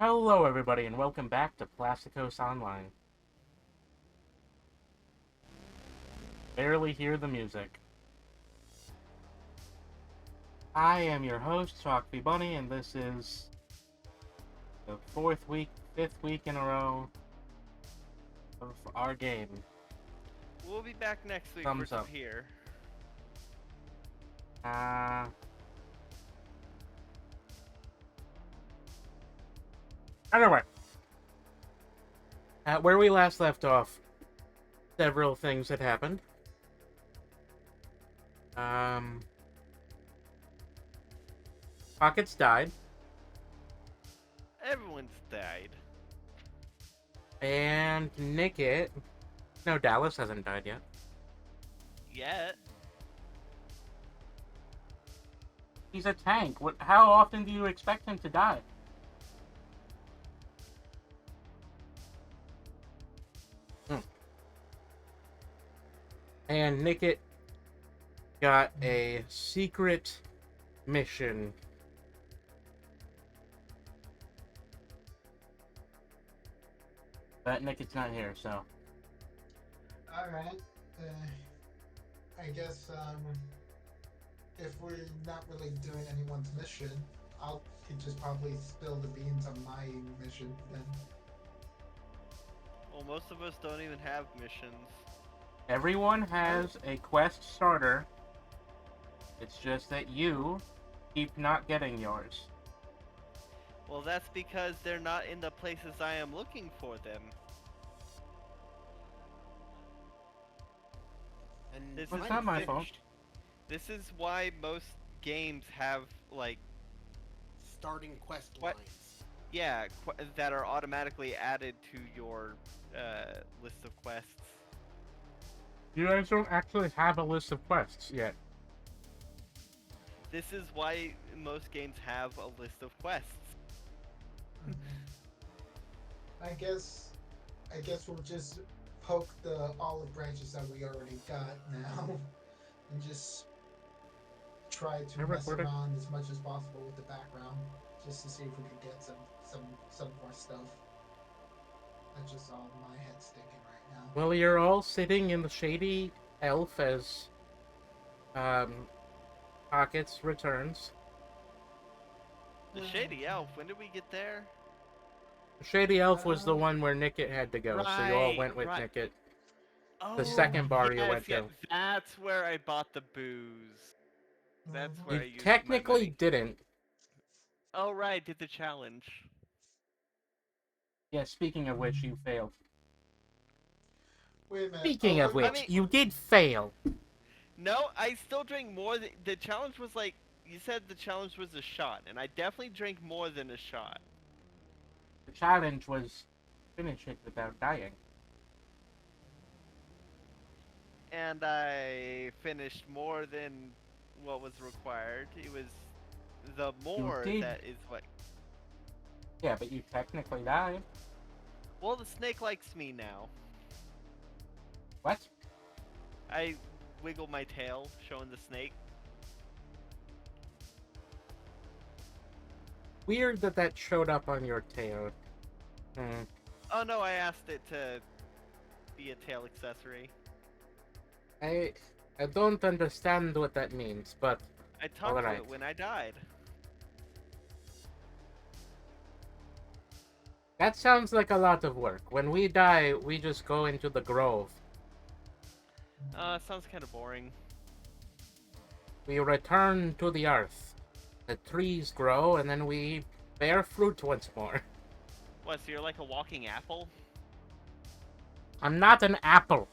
Hello, everybody, and welcome back to PlastikOS Online. Barely hear the music. I am your host, Chalky Bunny, and this is the fifth week in a row of our game. We'll be back next week for Thumbs some up. here. Uh, anyway, where we last left off, several things had happened. Um, Pockets died, Everyone's died. and Nickit. No, Dallas hasn't died yet. Yet. He's a tank. How often do you expect him to die? And Nickit got a secret mission. But Nickit's not here, so. Alright. I guess if we're not really doing anyone's mission, I'll could just probably spill the beans on my mission then. Well, most of us don't even have missions. Everyone has a quest starter. It's just that you keep not getting yours. Well, that's because they're not in the places I am looking for them. And This Well, it's is not my fault. This is why most games have like starting quest What? lines. that are automatically added to your list of quests. You guys don't actually have a list of quests yet. This is why most games have a list of quests. I guess we'll just poke the olive branches that we already got now and just try to You're mess recording. around as much as possible with the background just to see if we can get some more stuff. That's just all my head's thinking right now. Well, you're all sitting in the shady elf as Pockets returns. The Shady Elf, when did we get there? The shady elf was the one where Nickit had to go, so you all Right, went with right. Nickit. Oh, The second bar you went to. That's where I bought the booze. That's Mhm. where You I used my technically money. didn't. Oh, right, did the challenge. Yeah, speaking of which, you failed. Wait a minute. Speaking of wait, which, you did fail. No, I still drank more than... The challenge was like... You said the challenge was a shot, and I definitely drank more than a shot. The challenge was finish it without dying. And I finished more than what was required. It was the more did. that is what... Yeah, but you technically died. Well, the snake likes me now. What? I wiggle my tail, showing the snake. Weird that showed up on your tail. Hmm. Oh no, I asked it to be a tail accessory. I don't understand what that means, but I talked to alright. it when I died. That sounds like a lot of work. When we die, we just go into the grove. Sounds kind of boring. We return to the earth. The trees grow, and then we bear fruit once more. What, so you're like a walking apple? I'm not an apple.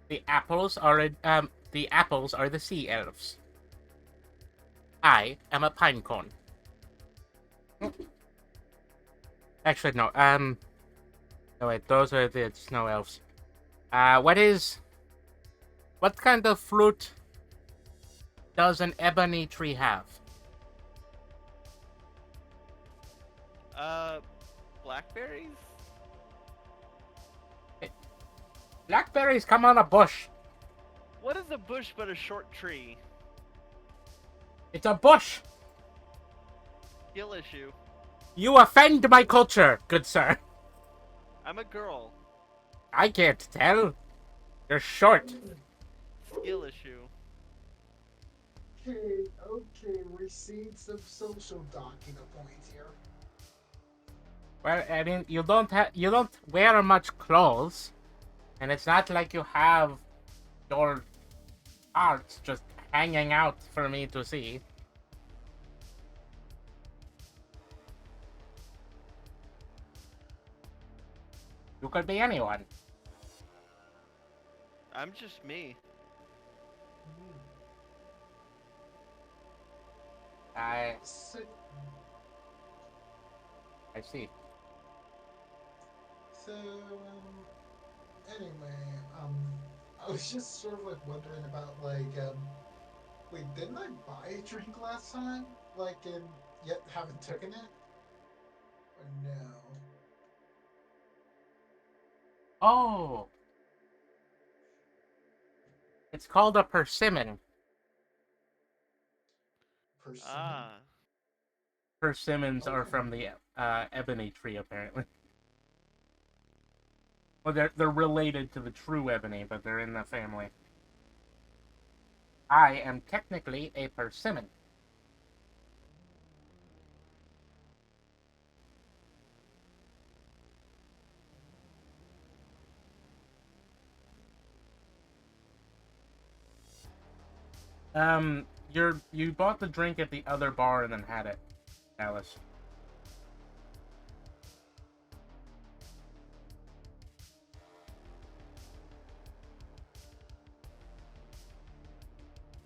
The apples are the sea elves. I am a pine cone. Actually, no. No wait, those are the snow elves. What kind of fruit does an ebony tree have? Blackberries? Blackberries come on a bush. What is a bush but a short tree? It's a bush. skill issue. You offend my culture, good sir. I'm a girl. I can't tell. You're short. Skill issue. Okay, okay, we're seeing some social docking a point here. Well, I mean, you don't wear much clothes, and it's not like you have your parts just hanging out for me to see. You could be anyone. I'm just me. I So, I see. so anyway, I was just sort of like wondering about wait, didn't I buy a drink last time? Like, and yet haven't taken it? Or no? Oh, it's called a persimmon. Persimmon? Ah. Persimmons are Okay. from the ebony tree, apparently. Well, they're related to the true ebony, but they're in the family. I am technically a persimmon. You bought the drink at the other bar and then had it, Alice.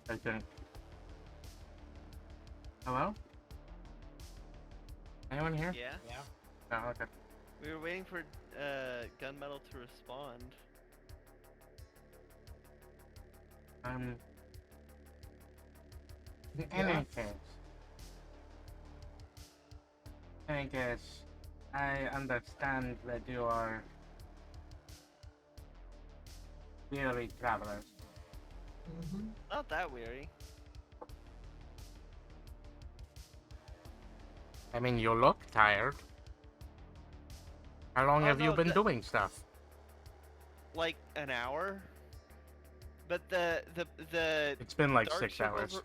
I think. Hello? Anyone here? Yeah. Yeah. Oh, okay. We were waiting for Gunmetal to respond. In Yeah. any case, I understand that you are weary travelers. Mm-hmm. Not that weary. I mean, you look tired. How long Oh have you no, been doing stuff? like an hour. But the It's been like dark 6 circles hours.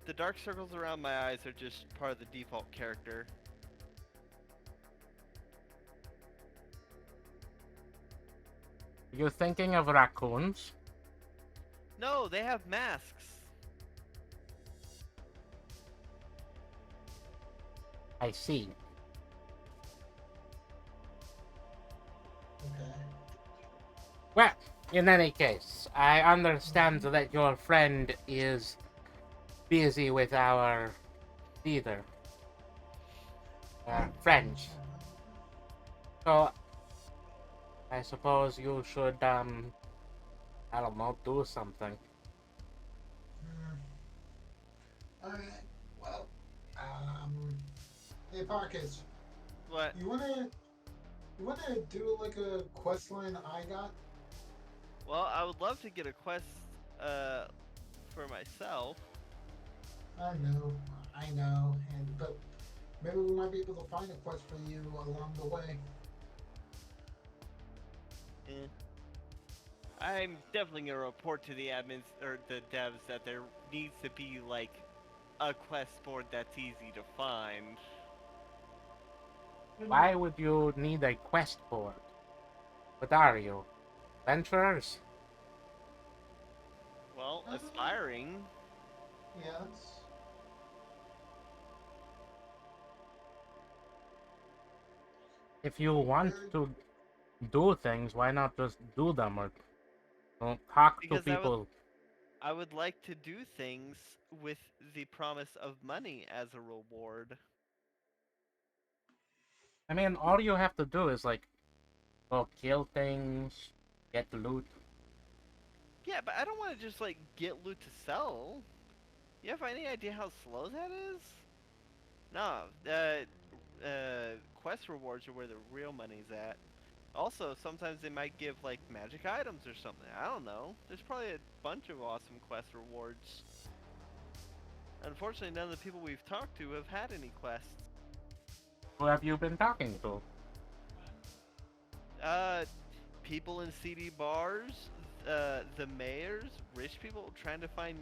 the dark circles around my eyes are just part of the default character. You thinking of raccoons? No, they have masks. I see. Okay. Well, in any case, I understand that your friend is busy with our theater friends. So I suppose you should I don't know, do something. Alright, well, hey Parkes, What? you wanna do like a quest line I got? Well, I would love to get a quest for myself. I know, and but maybe we might be able to find a quest for you along the way. Eh. I'm definitely gonna report to the admins or the devs that there needs to be like a quest board that's easy to find. Why would you need a quest board? What are you? Adventurers? Well, aspiring. Yes. If you want Very- to do things, why not just do them or don't talk to Because people? I would like to do things with the promise of money as a reward. I mean, all you have to do is like go kill things, get loot. Yeah, but I don't want to just like get loot to sell. You have any idea how slow that is? No, quest rewards are where the real money's at. Also, sometimes they might give like magic items or something. I don't know. There's probably a bunch of awesome quest rewards. Unfortunately, none of the people we've talked to have had any quests. Who have you been talking to? Uh, people in CD bars, the mayors, rich people trying to find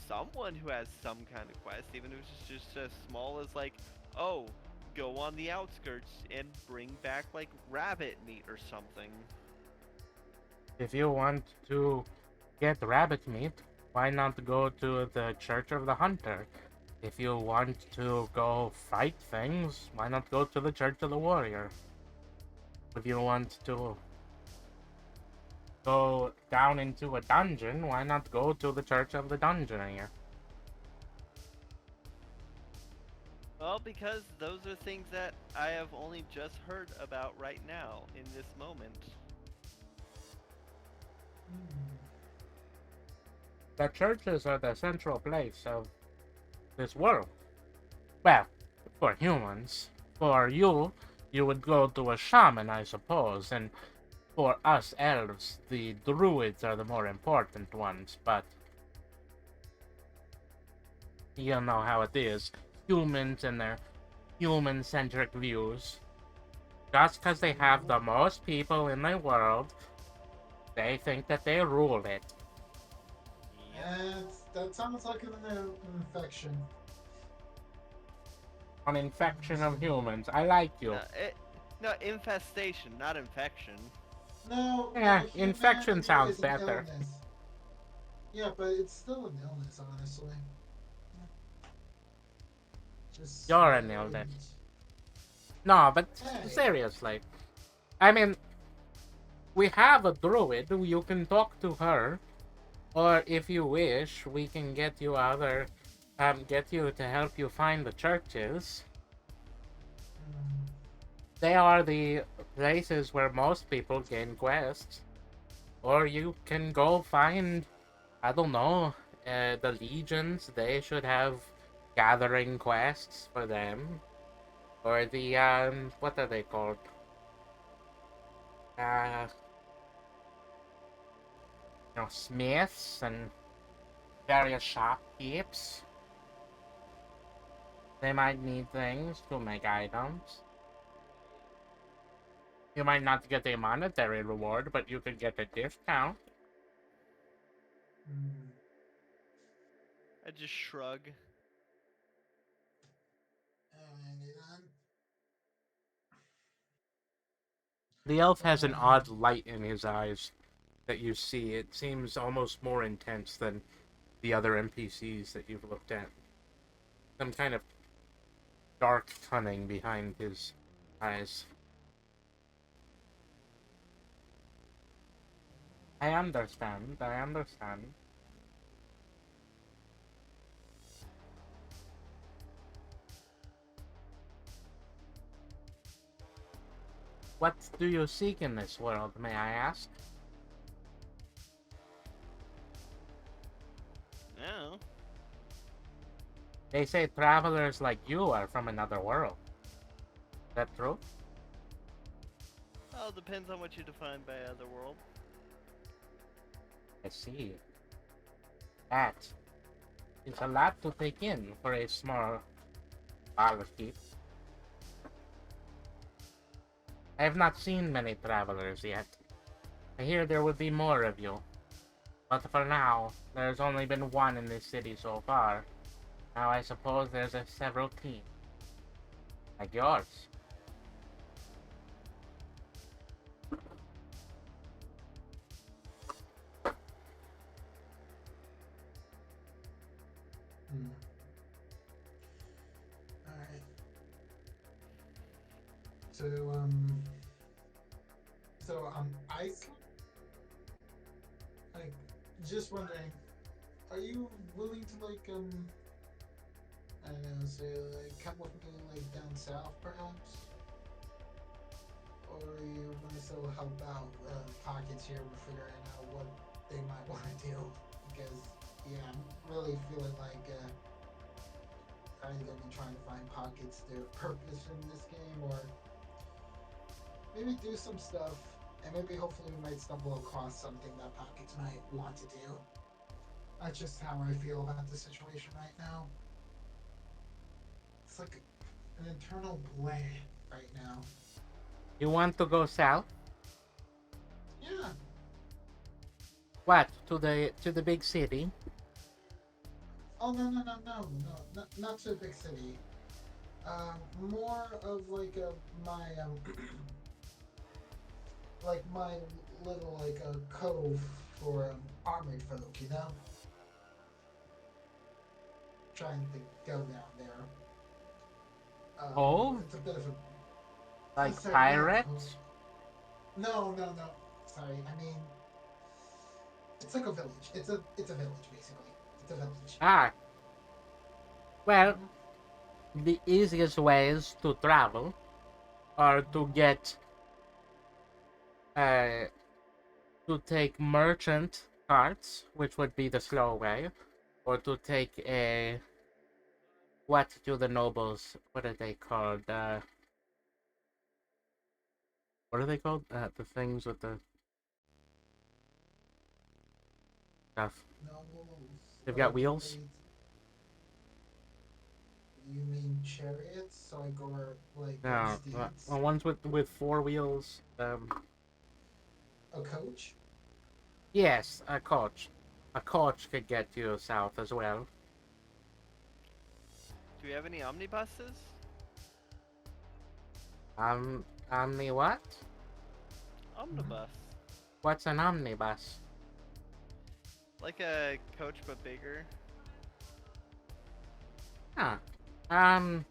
someone who has some kind of quest, even if it's just as small as like, oh, go on the outskirts and bring back like rabbit meat or something. If you want to get rabbit meat, why not go to the Church of the Hunter? If you want to go fight things, why not go to the Church of the Warrior? If you want to go down into a dungeon, why not go to the Church of the Dungeoneer? Well, because those are things that I have only just heard about right now in this moment. Hmm. The churches are the central place of this world. Well, for humans. For you, you would go to a shaman, I suppose, and for us elves, the druids are the more important ones, but you know how it is. Humans and their human-centric views. Just because they have the most people in the world, they think that they rule it. Yep. That sounds like an infection. An infection of humans. I like you. No, infestation, not infection. No, Yeah, no, infection humanity sounds is an better. illness. Yeah, but it's still an illness, honestly. Just You're an illness. No, but Hey. seriously. I mean, we have a druid. You can talk to her. Or if you wish, we can get you get you to help you find the churches. Mm, They are the places where most people gain quests. Or you can go find, I don't know, the legions. They should have gathering quests for them. Or the, what are they called? Uh, smiths and various shopkeepers. They might need things to make items. You might not get a monetary reward, but you could get a discount. mm. I just shrug. Alrighty then. The elf has an odd light in his eyes that you see. It seems almost more intense than the other NPCs that you've looked at. Some kind of dark cunning behind his eyes. I understand. I understand. What do you seek in this world, may I ask? No. They say travelers like you are from another world. Is that true? Well, depends on what you define by otherworld. I see. That is a lot to take in for a small barkeep. I have not seen many travelers yet. I hear there would be more of you. But for now, there's only been one in this city so far. Now I suppose there's several teams. Like yours. Hmm. Alright. So, Iceland? Like, just wondering, are you willing to, like, I don't know, say, like, come with me, like, down south, perhaps? Or you want to still help out pockets here with figuring out what they might want to do? Because, yeah, I'm really feeling like I'm gonna be trying to find pockets their purpose in this game, or maybe do some stuff, and maybe hopefully we might stumble across something that pockets might want to do. That's just how I feel about the situation right now. It's like an internal right now. You want to go south? Yeah. What? To the big city? Oh not to a big city. More of like a my like my little like a cove for armored folk, you know. Trying to go down there. Oh, It's a bit of a like sorry, not cove. pirates? No. Sorry, I mean it's like a village. It's a village basically. It's a village. Ah, well, Mm-hmm. the easiest ways to travel are to get uh to take merchant carts, which would be the slow way, or to take a what do the nobles? What are they called? What are they called? The things with the stuff. Novels. They've got Oh, wheels. wait. You mean chariots? Like or like No, steeds? ones with four wheels. A coach? Yes, a coach. A coach could get you south as well. Do we have any omnibuses? Omni what? Mm-hmm. Omnibus. What's an omnibus? Like a coach but bigger. Huh. Um,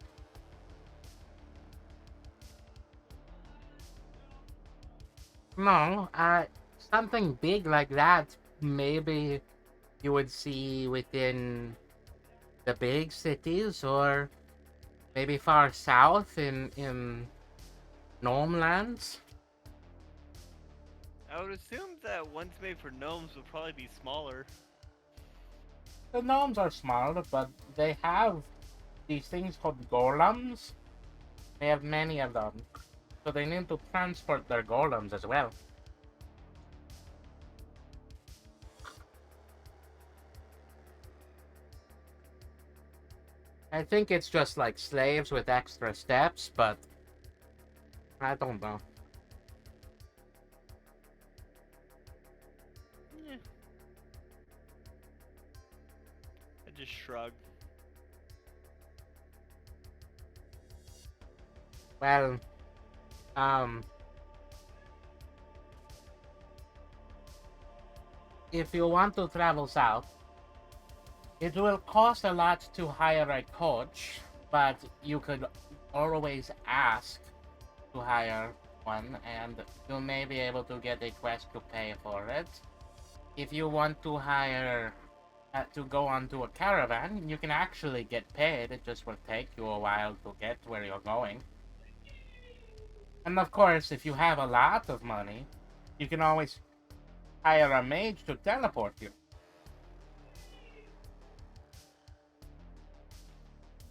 no, something big like that, maybe you would see within the big cities or maybe far south in gnome lands. I would assume that ones made for gnomes would probably be smaller. The gnomes are small, but they have these things called golems. They have many of them, so they need to transport their golems as well. I think it's just like slaves with extra steps, but I don't know. Eh. I just shrug. Well, um, if you want to travel south, it will cost a lot to hire a coach, but you could always ask to hire one, and you may be able to get a quest to pay for it. If you want to hire to go onto a caravan, you can actually get paid. It just will take you a while to get where you're going. And of course, if you have a lot of money, you can always hire a mage to teleport you.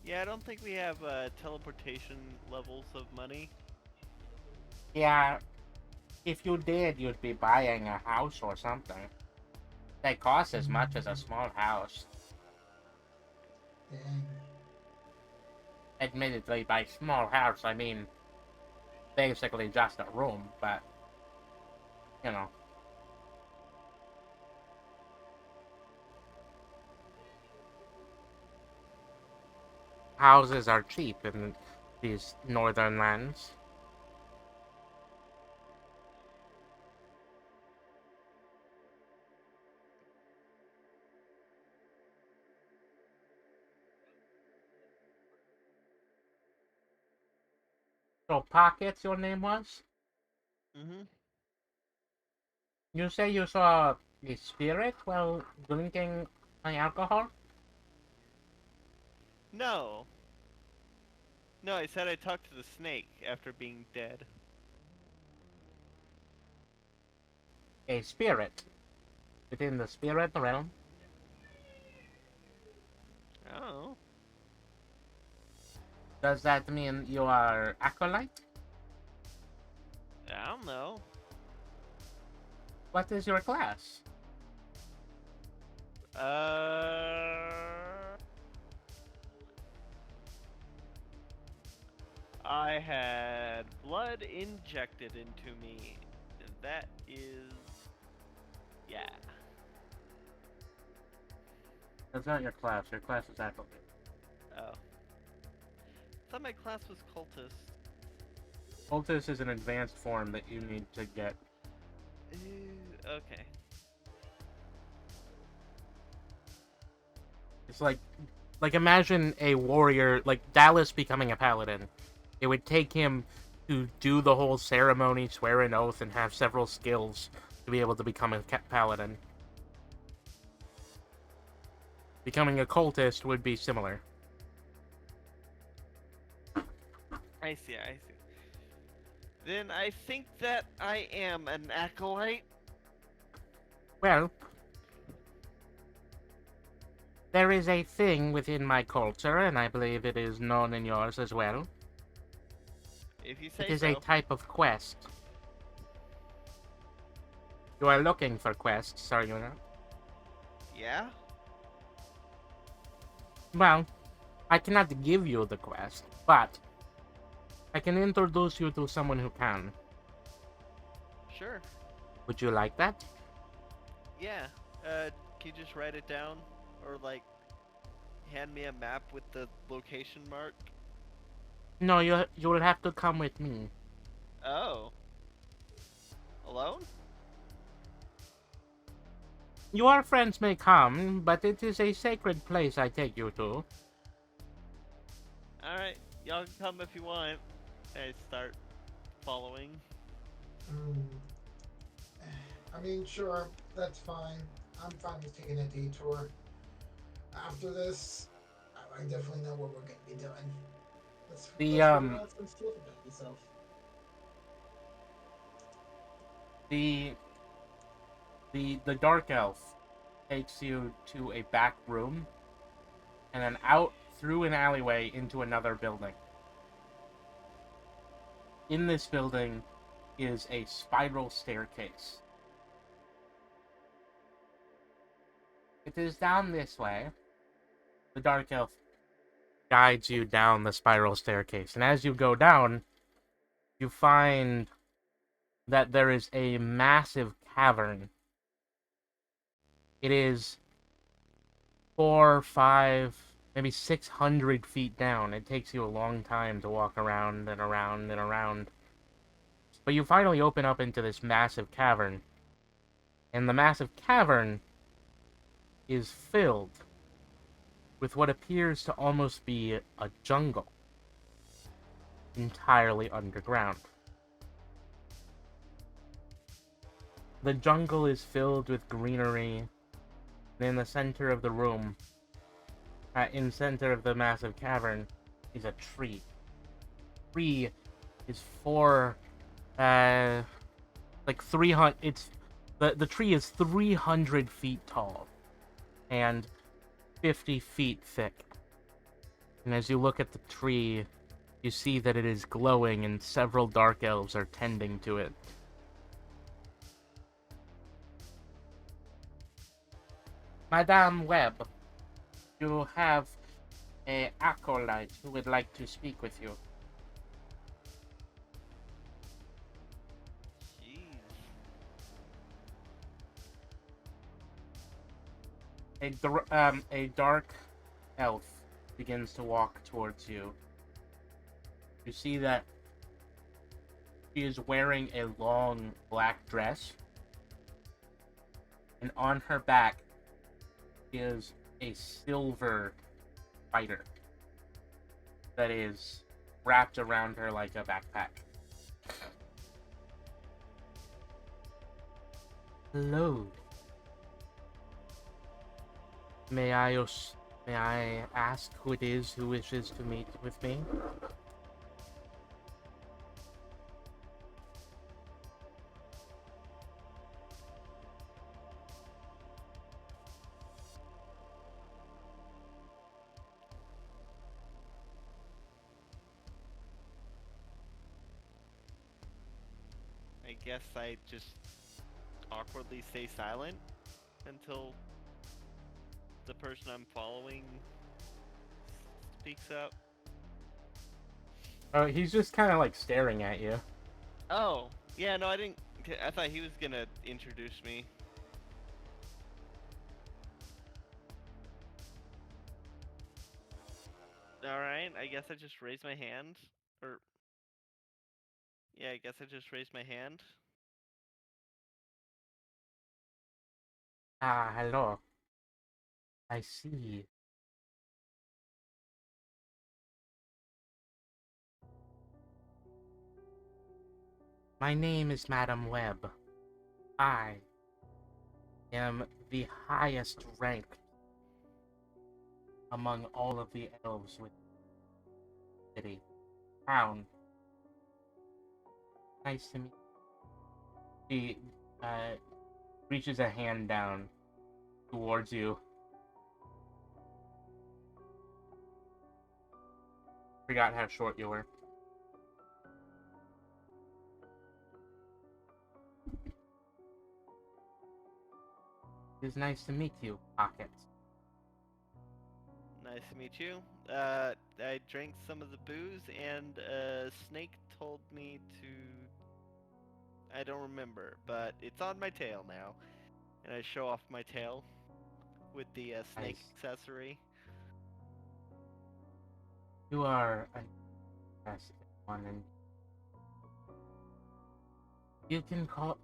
Yeah, I don't think we have teleportation levels of money. Yeah, if you did, you'd be buying a house or something. They cost as much as a small house. Dang. Admittedly, by small house, I mean basically just a room, but you know. Houses are cheap in these northern lands. So, Pockets, your name was? Mm-hmm. You say you saw a spirit while drinking alcohol? No. No, I said I talked to the snake after being dead. A spirit within the spirit realm. Oh. Does that mean you are acolyte? I don't know. What is your class? Uh. I had blood injected into me. And that is. Yeah. That's not your class. Your class is faculty. Oh. I thought my class was cultist. Cultist is an advanced form that you need to get. Okay. It's like imagine a warrior, like Dallas becoming a paladin. It would take him to do the whole ceremony, swear an oath, and have several skills to be able to become a paladin. Becoming a cultist would be similar. I see. Then I think that I am an acolyte. Well, there is a thing within my culture, and I believe it is known in yours as well. If you say It is so. a type of quest. You are looking for quests, are you not? Yeah? Well, I cannot give you the quest, but I can introduce you to someone who can. Sure. Would you like that? Yeah. Can you just write it down? Or, like, hand me a map with the location mark? No, you will have to come with me. Oh. Alone? Your friends may come, but it is a sacred place I take you to. Alright. Y'all can come if you want. I start following. I mean, sure, that's fine. I'm fine with taking a detour. After this, I definitely know what we're gonna be doing. Let's figure out some stuff about yourself. The dark elf takes you to a back room, and then out through an alleyway into another building. In this building is a spiral staircase. It is down this way. The dark elf guides you down the spiral staircase, and as you go down, you find that there is a massive cavern. It is 4, 5, maybe 600 feet down. It takes you a long time to walk around and around and around. But you finally open up into this massive cavern. And the massive cavern is filled with what appears to almost be a jungle. Entirely underground. The jungle is filled with greenery. And in the center of the room, in the center of the massive cavern, is a tree. The tree is like 300. The tree is 300 feet tall, and 50 feet thick. And as you look at the tree, you see that it is glowing, and several dark elves are tending to it. Madame Webb, you have an acolyte who would like to speak with you. Jeez. A dark elf begins to walk towards you. You see that she is wearing a long black dress, and on her back is a silver spider that is wrapped around her like a backpack. Hello. May I ask who it is who wishes to meet with me? I guess I just awkwardly stay silent until the person I'm following speaks up. Oh, he's just kind of like staring at you. Oh, yeah, no, I didn't. I thought he was gonna introduce me. Alright, I guess I just raised my hand. Or, yeah, I guess I just raised my hand. Ah, hello. I see. My name is Madam Webb. I am the highest ranked among all of the elves within the city. Town. Nice to meet you. She reaches a hand down towards you. Forgot how short you were. It is nice to meet you, Pockets. Nice to meet you. I drank some of the booze, and Snake told me to. I don't remember, but it's on my tail now. And I show off my tail with the snake Nice. accessory. You are an interesting one, and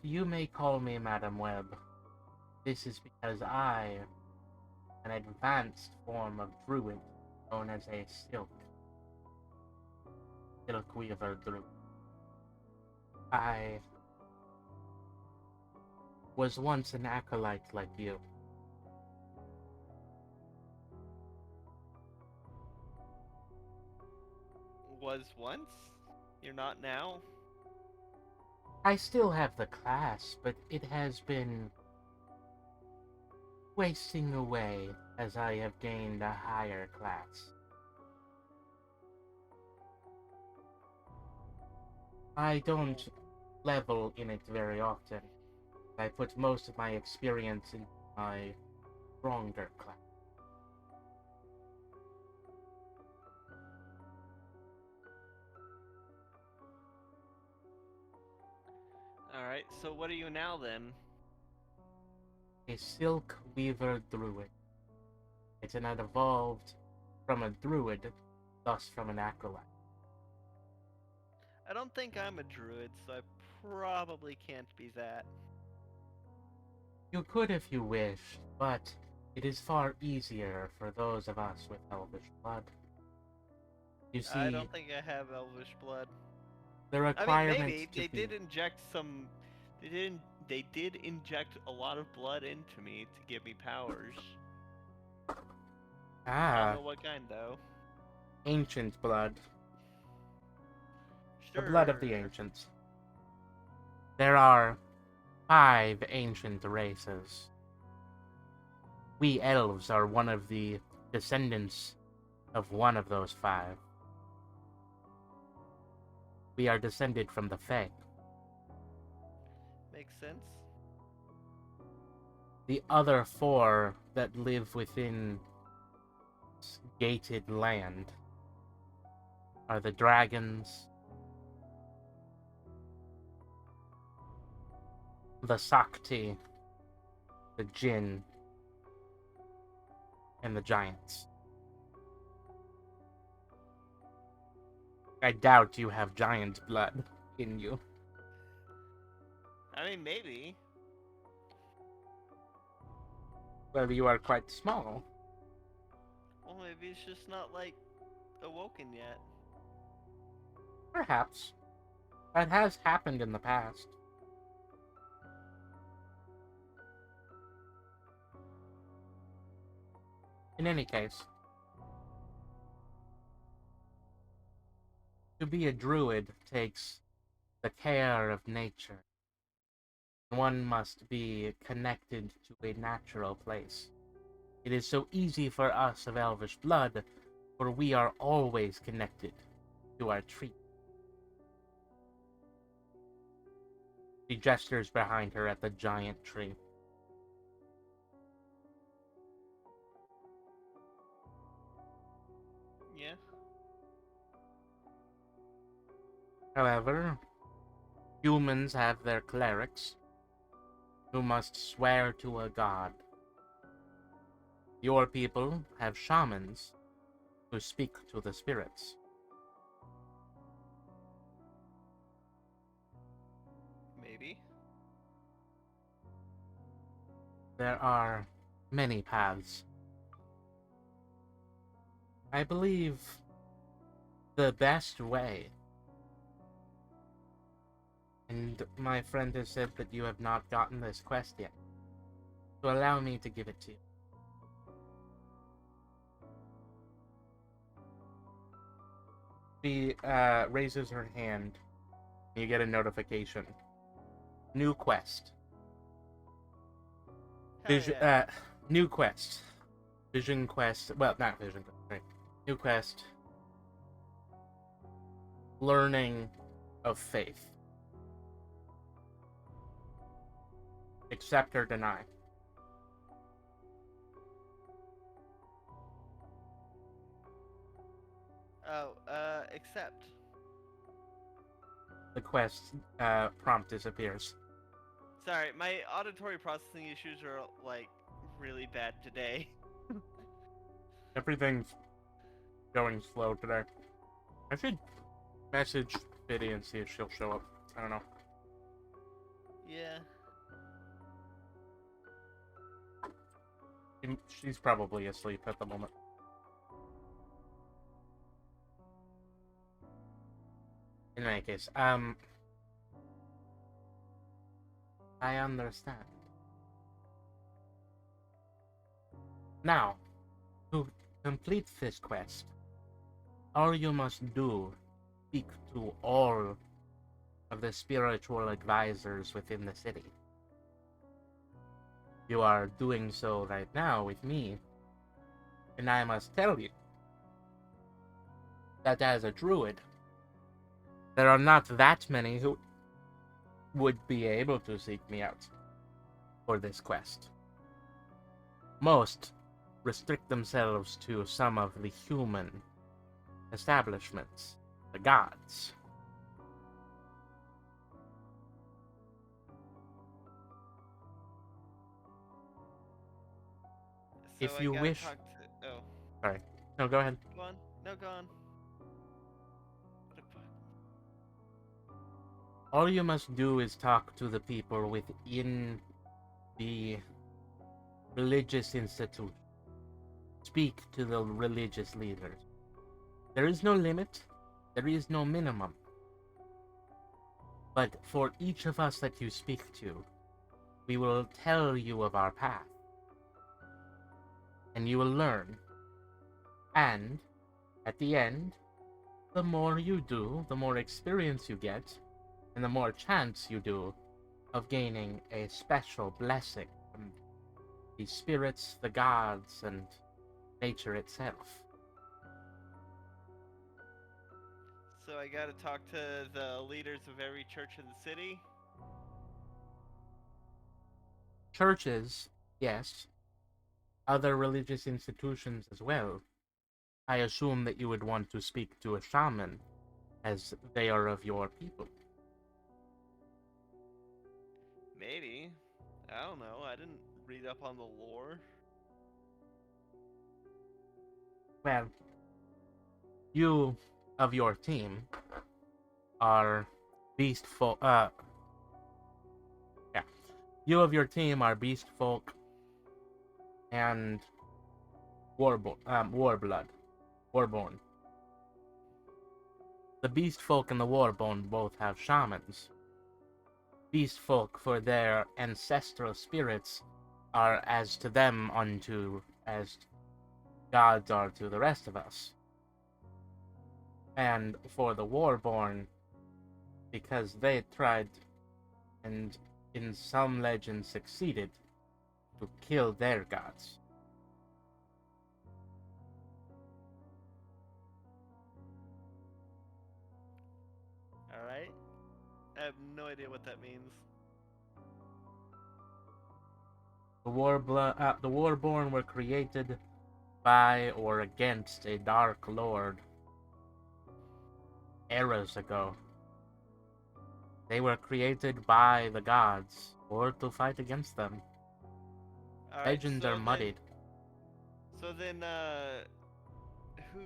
you may call me Madam Webb. This is because I am an advanced form of druid known as a silk weaver druid. I was once an acolyte like you. Was once? You're not now? I still have the class, but it has been wasting away as I have gained a higher class. I don't level in it very often. I put most of my experience in my stronger class. Alright, so what are you now then? A silk weaver druid. It's an evolved from a druid, thus from an acolyte. I don't think I'm a druid, so I probably can't be that. You could if you wish, but it is far easier for those of us with elvish blood. You I see, don't think I have elvish blood. the I mean, requirement maybe to they be... did inject some. They did inject a lot of blood into me to give me powers. I don't Ah, know what kind though. ancient blood. The blood of the Sure. ancients. There are 5 ancient races. We elves are one of the descendants of one of those 5. We are descended from the Fae. Makes sense. The other 4 that live within gated land are the dragons, the Sakti, the Jinn, and the giants. I doubt you have giant blood in you. I mean, maybe. Well, you are quite small. Well, maybe it's just not like awoken yet. Perhaps. That has happened in the past. In any case, to be a druid takes the care of nature. One must be connected to a natural place. It is so easy for us of elvish blood, for we are always connected to our tree. She gestures behind her at the giant tree. Yeah. However, humans have their clerics, who must swear to a god. Your people have shamans, who speak to the spirits. Maybe. There are many paths. I believe the best way, and my friend has said that you have not gotten this quest yet, so allow me to give it to you. She raises her hand. You get a notification. New quest. Hell yeah. New quest. Vision quest. Well, not vision quest. Right. New quest. Learning of faith. Accept or deny. Oh, accept. The quest prompt disappears. Sorry, my auditory processing issues are, like, really bad today. Everything's going slow today. I should message Biddy and see if she'll show up. I don't know. Yeah. She's probably asleep at the moment. In any case, I understand. Now, to complete this quest, all you must do is speak to all of the spiritual advisors within the city. You are doing so right now with me, and I must tell you that as a druid, there are not that many who would be able to seek me out for this quest. Most restrict themselves to some of the human establishments, the gods. So If I you gotta wish- talk to. Oh, Sorry. No, go ahead. go on. No, go on. What the fuck? All you must do is talk to the people within the religious institute. Speak to the religious leaders. There is no limit. There is no minimum. But for each of us that you speak to, we will tell you of our path. And you will learn. And, at the end, the more you do, the more experience you get, and the more chance you do of gaining a special blessing from the spirits, the gods, and nature itself. So I gotta talk to the leaders of every church in the city. Churches, yes. Other religious institutions as well. I assume that you would want to speak to a shaman, as they are of your people. Maybe. I don't know. I didn't read up on the lore. Well, you of your team are beast folk. You of your team are beast folk and warborn. The beast folk and the warborn both have shamans. Beast folk, for their ancestral spirits, are as to them unto as gods are to the rest of us. And for the warborn, because they tried and in some legends succeeded to kill their gods. Alright. I have no idea what that means. The warborn were created by or against a dark lord eras ago. They were created by the gods, or to fight against them. All right. Legends are muddied. So then, who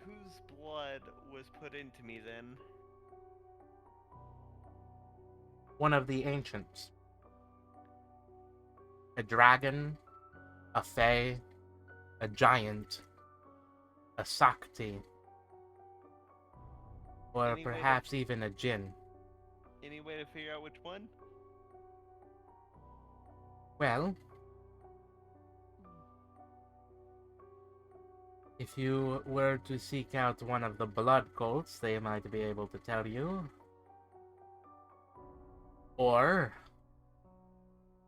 whose blood was put into me then? One of the ancients. A dragon, a fae, a giant, a sakti, or Any way to- perhaps even a jinn. Any way to figure out which one? Well, if you were to seek out one of the blood cults, they might be able to tell you. Or,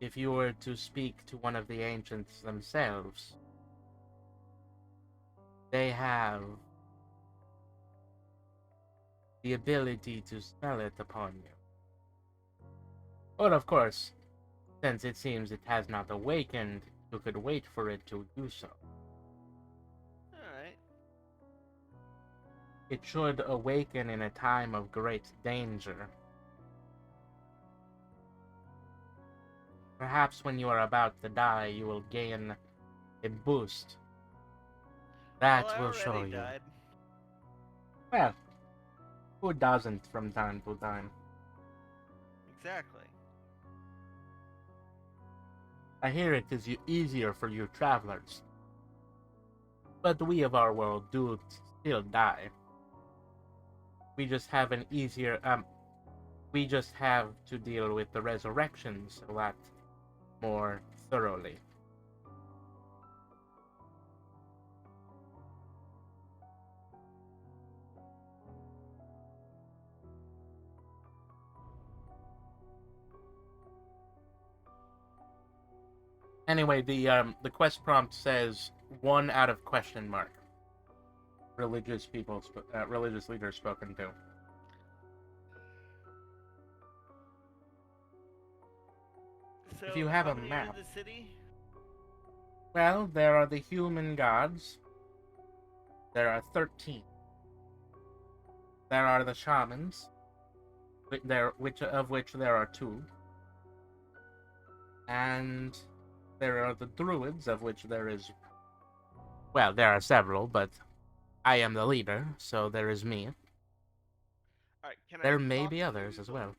if you were to speak to one of the ancients themselves, they have the ability to smell it upon you. But of course, since it seems it has not awakened, you could wait for it to do so. Alright. It should awaken in a time of great danger. Perhaps when you are about to die, you will gain a boost. That Well, I will show already you. died. Well, who doesn't from time to time? Exactly. I hear it is easier for you travelers. But we of our world do still die. We just have an easier, we just have to deal with the resurrections a lot more thoroughly. Anyway, the quest prompt says 1 out of question mark. Religious people, religious leaders spoken to. So, If you have how a many are map. in the city? Well, there are the human gods. There are 13. There are the shamans, which there are 2. And there are the druids, of which there is... Well, there are several, but I am the leader, so there is me. Alright, can There I may talk be to- others as well.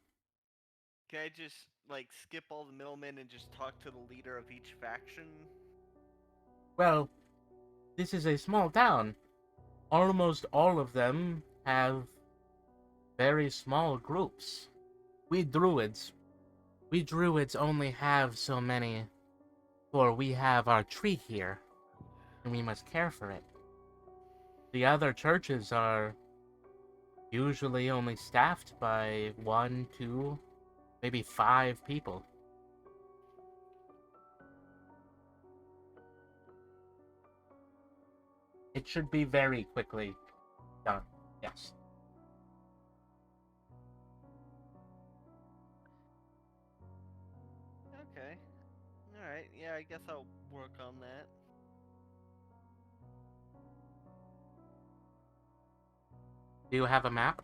Can I just, like, skip all the middlemen and just talk to the leader of each faction? Well, this is a small town. Almost all of them have very small groups. We druids only have so many, for we have our tree here, and we must care for it. The other churches are usually only staffed by 1, 2, maybe 5 people. It should be very quickly done, yes. Okay. Alright, yeah, I guess I'll work on that. Do you have a map?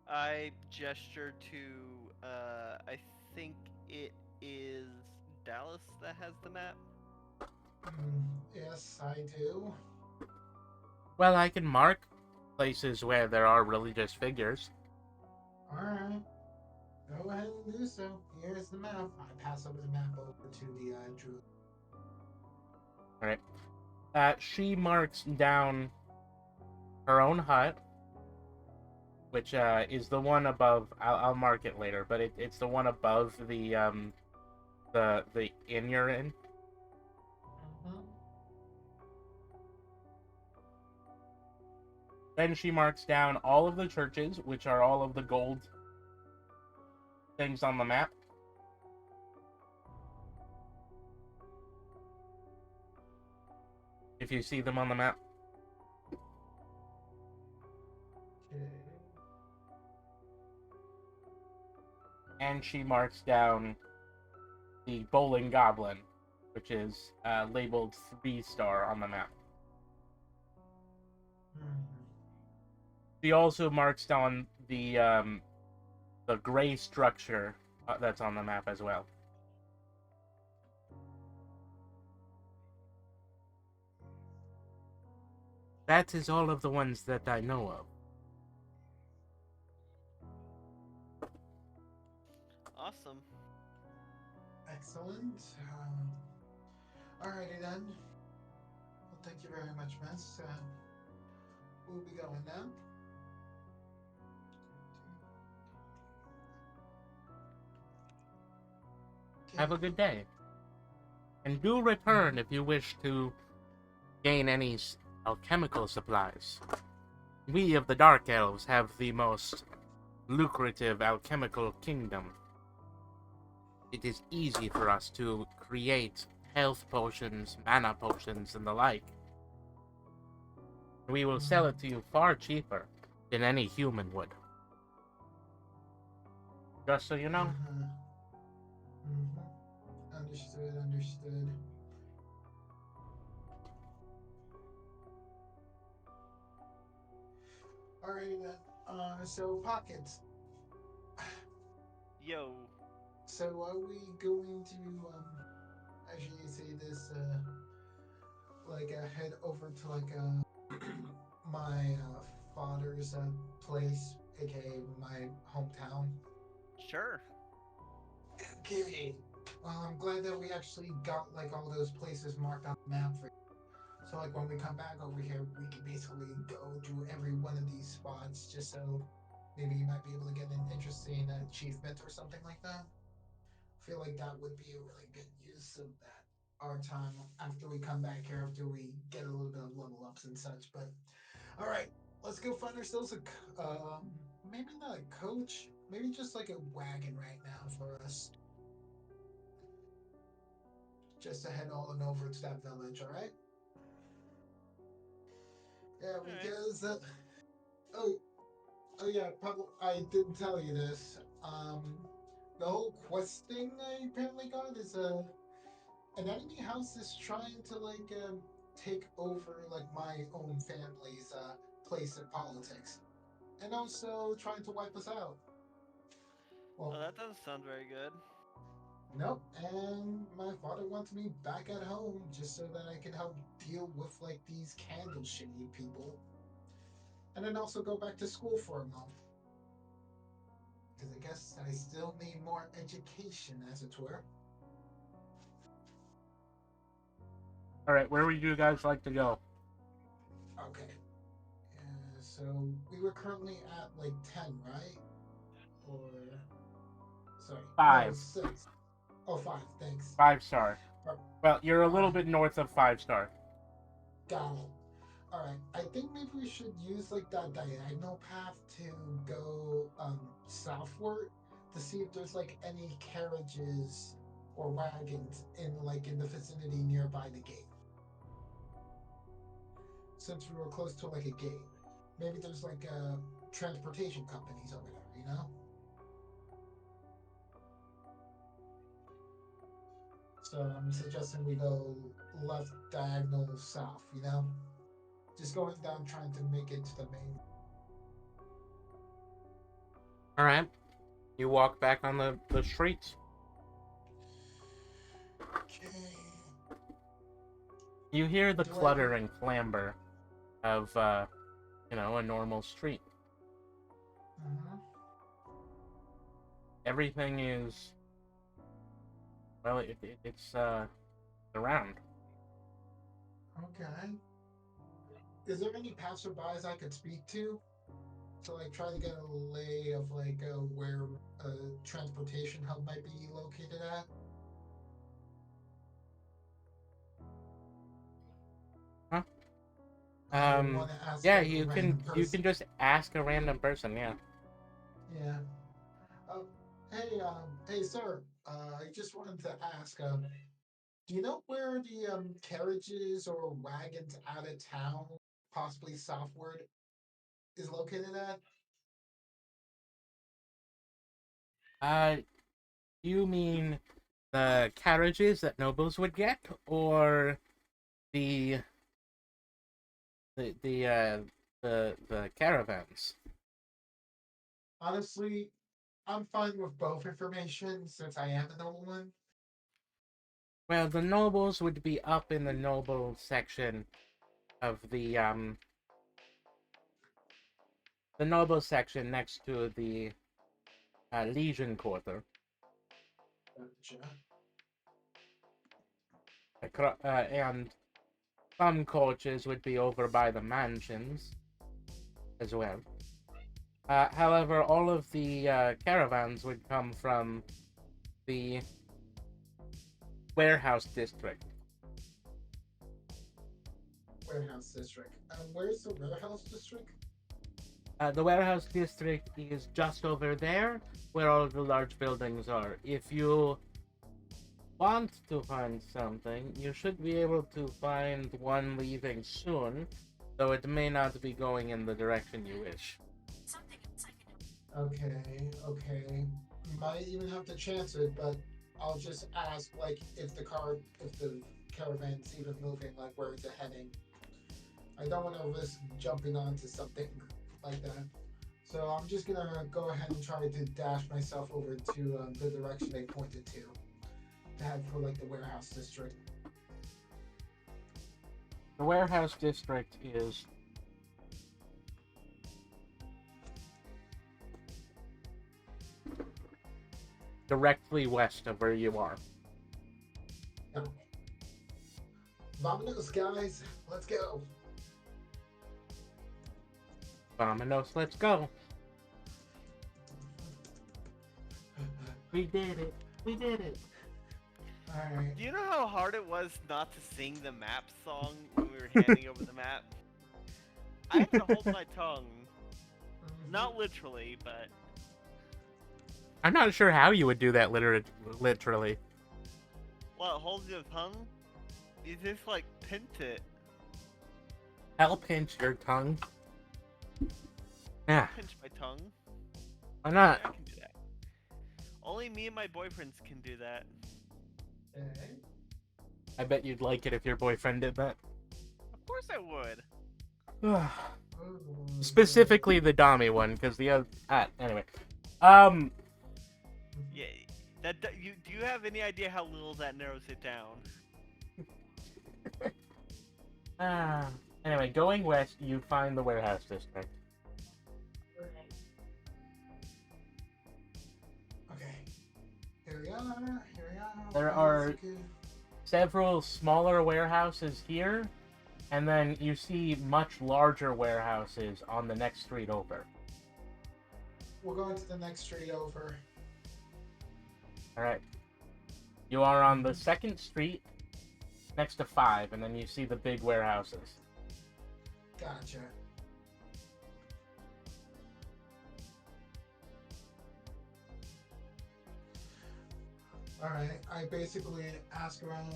I gesture to, I think it is Dallas that has the map. Yes, I do. Well, I can mark places where there are religious figures. Alright. Go ahead and do so. Here's the map. I pass over the map over to the druid. Alright. She marks down her own hut, which is the one above. I'll mark it later, but it's the one above the inn you're in. Mhm. Then she marks down all of the churches, which are all of the gold things on the map. If you see them on the map. Okay. And she marks down the bowling goblin, which is labeled 3-star on the map. Mhm. She also marks down the gray structure that's on the map as well. That is all of the ones that I know of. Awesome. Excellent. Alrighty then. Well, thank you very much, Miss. We'll be going now. Have a Okay. good day. And do return if you wish to gain any alchemical supplies. We of the Dark Elves have the most lucrative alchemical kingdom. It is easy for us to create health potions, mana potions, and the like. We will sell it to you far cheaper than any human would. Just so you know. Uh-huh. Mm-hmm. Understood, understood. Alrighty then. So Pockets. Yo. So are we going to as you say this like head over to like my father's place, aka my hometown? Sure. Okay. Well, I'm glad that we actually got like all those places marked on the map for you. So like when we come back over here, we can basically go to every one of these spots just so maybe you might be able to get an interesting achievement or something like that. I feel like that would be a really good use of that our time after we come back here after we get a little bit of level ups and such. But all right, let's go find ourselves maybe not a coach, maybe just like a wagon right now for us, just to head on over to that village. All right. Yeah, All right. because oh oh yeah, probably I didn't tell you this. The whole quest thing I apparently got is an enemy house is trying to like take over like my own family's place in politics, and also trying to wipe us out. Oh, Well, that doesn't sound very good. nope. And my father wants me back at home just so that I can help deal with like these candle shady people, and then also go back to school for a month. Because I guess I still need more education, as it were. Alright, where would you guys like to go? Okay. So we were currently at like 10, right? Or sorry, no, 5. 6. Oh, 5. Thanks. 5-star. All Well, you're a little right, bit north of 5-star. got it. All right, I think maybe we should use like that diagonal path to go southward to see if there's like any carriages or wagons in the vicinity nearby the gate. Since we were close to like a gate, maybe there's like transportation companies over there, you know? So I'm suggesting we go left diagonal south, you know? Just going down trying to make it to the main. Alright. You walk back on the streets. Okay. You hear the Do I clutter and clamber of, a normal street. Mm-hmm. Everything is, well, it's around. Okay. Is there any passerbys I could speak to like try to get a lay of like where a transportation hub might be located at? Huh? I want to ask Yeah, like a random you person. can just ask a random person, yeah. Yeah. Um. Hey, sir. I just wanted to ask. Do you know where the carriages or wagons out of town, possibly southward, is located at? Uh, you mean the carriages that nobles would get, or the the the uh the caravans? Honestly, I'm fine with both information since I am a nobleman. Well, the nobles would be up in the noble section of the noble section next to the Legion Quarter. Gotcha. And some coaches would be over by the mansions as well. However, all of the caravans would come from the warehouse district. Warehouse district. Where's the warehouse district? The warehouse district is just over there where all the large buildings are. If you want to find something, you should be able to find one leaving soon, though it may not be going in the direction you wish. Okay, okay. Might even have to chance it, but I'll just ask, like, if the caravan's even moving, like, where it's heading. I don't want to risk jumping onto something like that. So I'm just gonna go ahead and try to dash myself over to the direction they pointed to head for like the warehouse district. The warehouse district is directly west of where you are. Yeah. Vamonos, guys, let's go. Vamonos, let's go. We did it. We did it. All right. Do you know how hard it was not to sing the map song when we were handing over the map? I had to hold my tongue. Not literally, but... I'm not sure how you would do that literally. Well, it holds your tongue? You just, like, pinch it. I'll pinch your tongue. Yeah, Pinch my tongue. why Yeah, not? I can do that. Only me and my boyfriends can do that. Okay. I bet you'd like it if your boyfriend did that. Of course I would. Specifically the Dami one, because the other... anyway. Yeah, do you have any idea how little that narrows it down? Anyway, going west, you find the warehouse district. Okay. Here we are. Here we are. There are several smaller warehouses here, and then you see much larger warehouses on the next street over. We're going to the next street over. Alright. You are on the second street next to 5, and then you see the big warehouses. Gotcha. All right. I basically ask around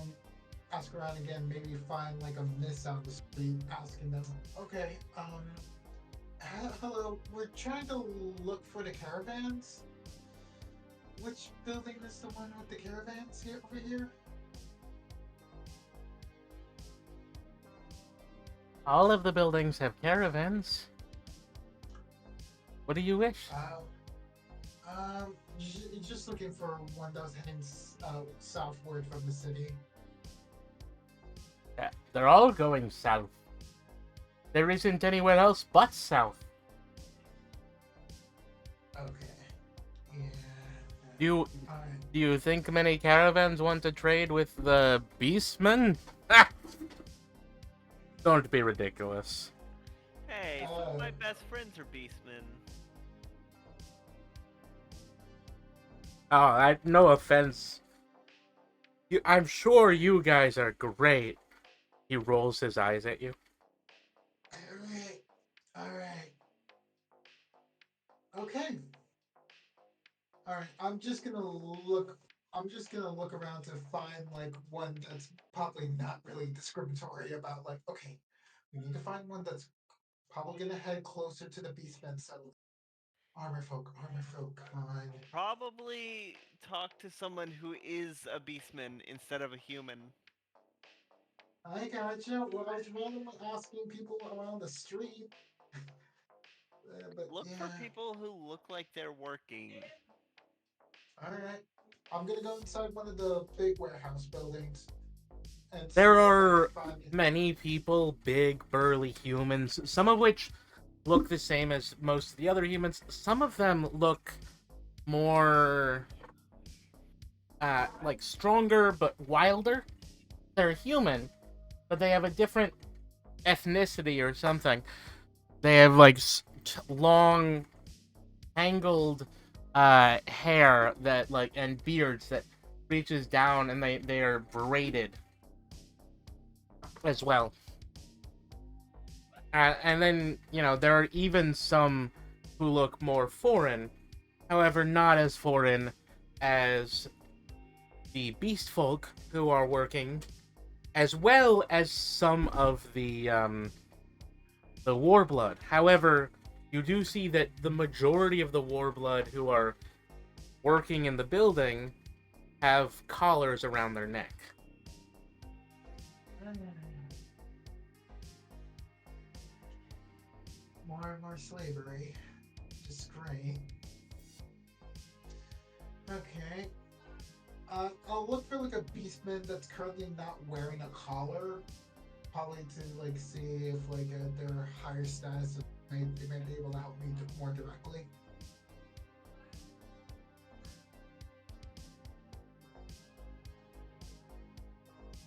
again. Maybe find like a miss on the street, asking them. Okay. Hello. We're trying to look for the caravans. Which building is the one with the caravans here over here? All of the buildings have caravans. What do you wish? Just looking for one that was heading southward from the city. Yeah, they're all going south. There isn't anywhere else but south. Okay. Yeah. Do Alright. you think many caravans want to trade with the beastmen? Ah! Don't be ridiculous. Hey, some of my best friends are beastmen. Oh, no offense. I'm sure you guys are great. He rolls his eyes at you. Alright. Alright. Okay. Alright. I'm just gonna look around to find like one that's probably not really discriminatory about like, okay, we need to find one that's probably gonna head closer to the Beastmen settlement. Armor folk, come on. Probably talk to someone who is a beastman instead of a human. I gotcha. Well, I was randomly asking people around the street. but Look yeah. for people who look like they're working. All right. I'm gonna go inside one of the big warehouse buildings and see There if I can are find. many people, big, burly humans, some of which look the same as most of the other humans. Some of them look more, like stronger but wilder. They're human, but they have a different ethnicity or something. They have like long, tangled hair that like and beards that reaches down, and they are braided as well. And then there are even some who look more foreign, however, not as foreign as the beast folk who are working, as well as some of the warblood. However, you do see that the majority of the warblood who are working in the building have collars around their neck. More and more slavery. Just great. Okay. I'll look for like a beastman that's currently not wearing a collar. Probably to like see if like their higher status, they may be able to help me more directly.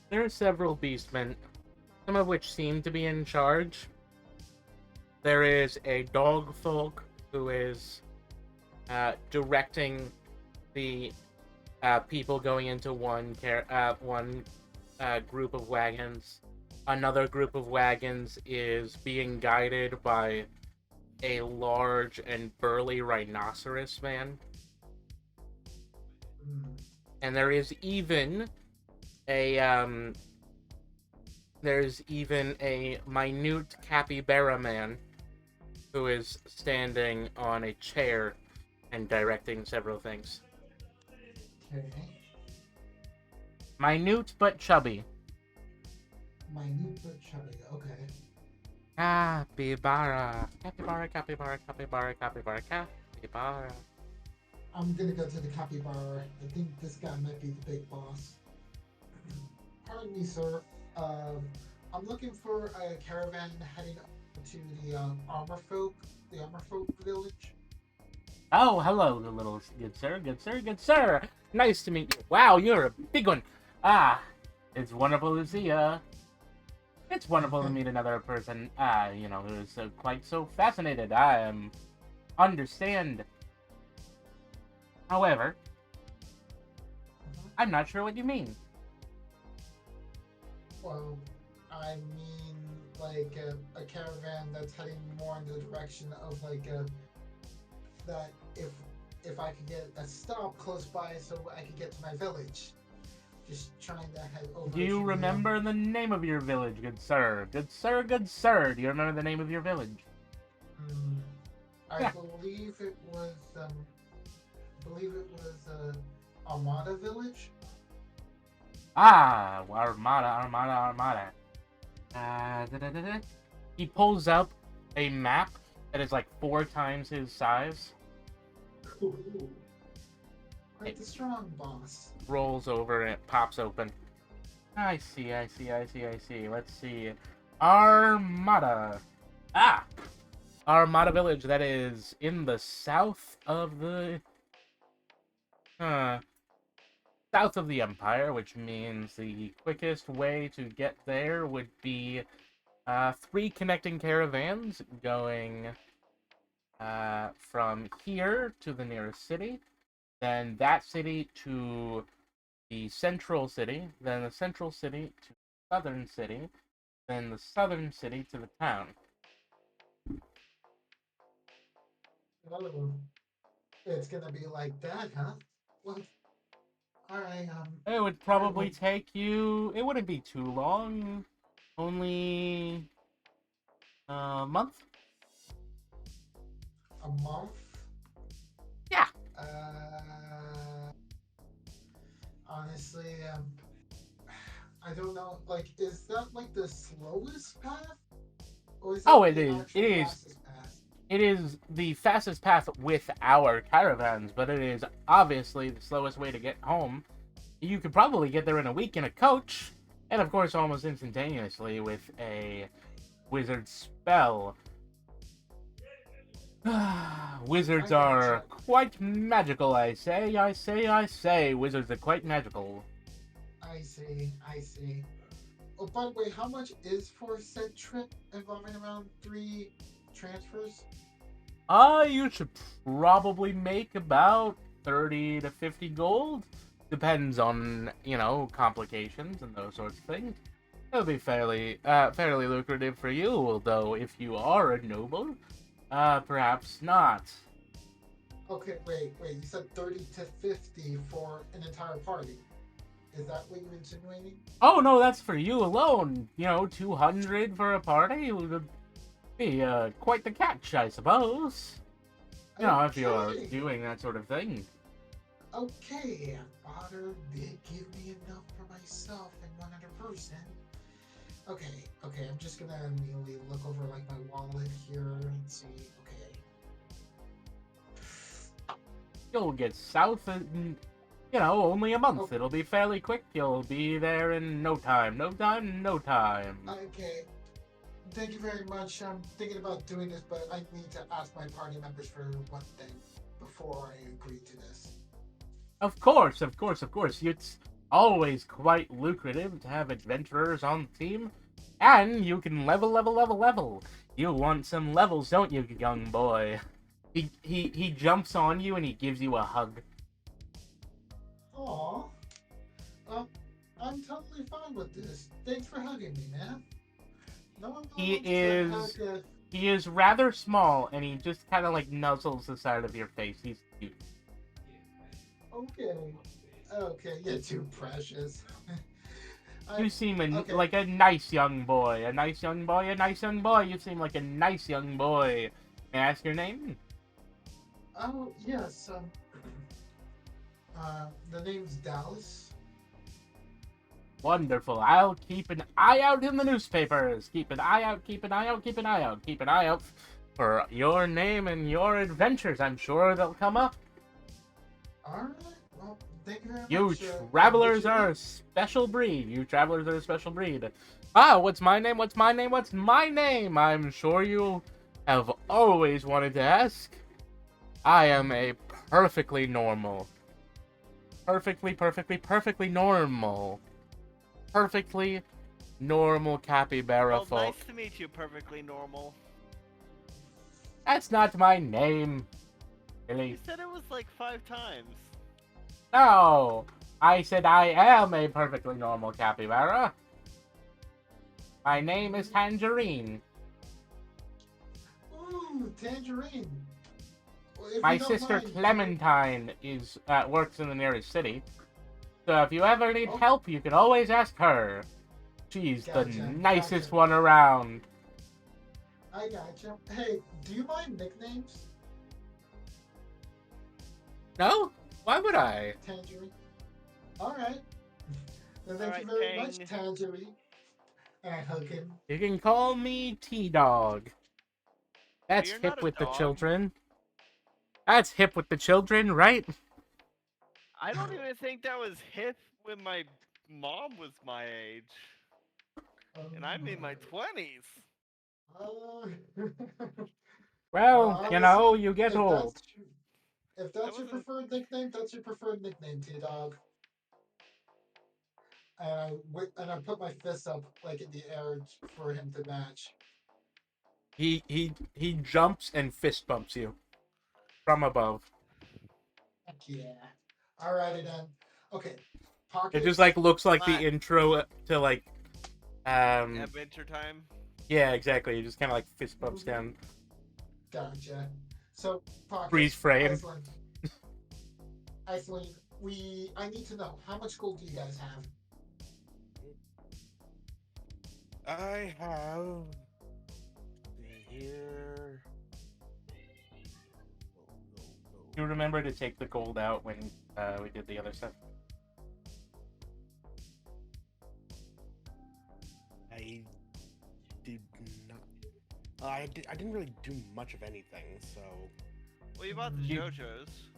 There are several beastmen, some of which seem to be in charge. There is a dog folk who is directing the people going into one group of wagons. Another group of wagons is being guided by a large and burly rhinoceros man. And there is even a minute capybara man who is standing on a chair and directing several things. Okay. Minute but chubby. Minute but chubby. Okay. Capybara. Capybara, capybara, capybara, capybara, capybara. I'm gonna go to the capybara. I think this guy might be the big boss. Pardon me, sir. I'm looking for a caravan heading to the the armor folk village. Oh, hello, the little good sir, good sir, good sir. Nice to meet you. Wow, you're a big one. It's wonderful to see ya. It's wonderful to meet another person, who is quite so fascinated. I understand. However, I'm not sure what you mean. Well, I mean, like a caravan that's heading more in the direction of like that if I could get a stop close by so I could get to my village. Just trying to head over. Do you remember the name of your village, good sir? Good sir, good sir. Do you remember the name of your village? I believe it was Armada Village. Armada. He pulls up a map that is like 4 times his size. Ooh. Quite the strong boss. Rolls over and it pops open. I see. Let's see. Armada. Armada Village, that is in the south of the south of the Empire, which means the quickest way to get there would be 3 connecting caravans going from here to the nearest city, then that city to the central city, then the central city to the southern city, then the southern city to the town. Oh, it's gonna be like that, huh? Well, all right. It would probably take you. It wouldn't be too long. Only a month. A month. Yeah. Honestly, I don't know. Like, is that like the slowest path, or is that It the is. actual It is. fastest path? It is the fastest path with our caravans, but it is obviously the slowest way to get home. You could probably get there in a week in a coach, and of course almost instantaneously with a wizard spell. Wizards I are gotcha. quite magical, I say, I say, I say. Wizards are quite magical. I see. I see. Oh, by the way, how much is for said trip involving around 3 transfers? You should probably make about 30 to 50 gold. Depends on, complications and those sorts of things. It'll be fairly lucrative for you, although if you are a noble, perhaps not. Okay, wait. You said 30 to 50 for an entire party. Is that what you're insinuating? Oh no, that's for you alone. 200 for a party would be quite the catch, I suppose. If you're Okay. doing that sort of thing. Okay. Otter did give me enough for myself and one other person. Okay. I'm just gonna immediately look over like my wallet here and see. Okay. You'll get south in, only a month. Oh. It'll be fairly quick. You'll be there in no time. No time, no time. Okay. Thank you very much. I'm thinking about doing this, but I need to ask my party members for one thing before I agree to this. Of course. It's always quite lucrative to have adventurers on the team. And you can level. You want some levels, don't you, young boy? He jumps on you and he gives you a hug. Aw. I'm totally fine with this. Thanks for hugging me, man. No one He is rather small, and he just kind of like nuzzles the side of your face. He's cute. Okay, you're too precious. You seem okay. like a nice young boy. A nice young boy. You seem like a nice young boy. May I ask your name? Oh, yes. The name's Dallas. Wonderful. I'll keep an eye out in the newspapers. Keep an eye out for your name and your adventures. I'm sure they'll come up. Alright, well, thank you very You much. travelers are a special breed. Ah, what's my name? I'm sure you have always wanted to ask. I am a perfectly normal. Perfectly normal capybara Well, folk. nice to meet you, perfectly normal. That's not my name. You Really? said it was like 5 times. No! I said I am a perfectly normal capybara. My name is Tangerine. Ooh, Tangerine. Well, if My you don't sister mind, Clementine works in the nearest city. So if you ever need Oh. help, you can always ask her. She's the Gotcha, nicest gotcha. one around. I gotcha. Hey, do you mind nicknames? No? Why would I? Tangerine. Alright. Then thank you Alright, very much, Tang. Tangerine. And I hug him. You can call me T-Dog. That's You're hip not a with the dog. children. That's hip with the children, right? I don't even think that was hip when my mom was my age. And I'm in my 20s. Oh. Well, Honestly, you get if old. if that's your wasn't- preferred nickname, that's your preferred nickname, T-Dog. And I put my fist up like in the air for him to match. He jumps and fist bumps you from above. Heck yeah. Alrighty then. Okay. Pockets. It just like looks like the What? intro to like Adventure time. yeah, exactly. He just kind of like fist bumps down. Gotcha. So pockets. Freeze frame. Iceland. I need to know, how much gold do you guys have? I have here. You remember to take the gold out when we did the other stuff. I did not. I didn't really do much of anything, so Well, you bought the You- JoJo's.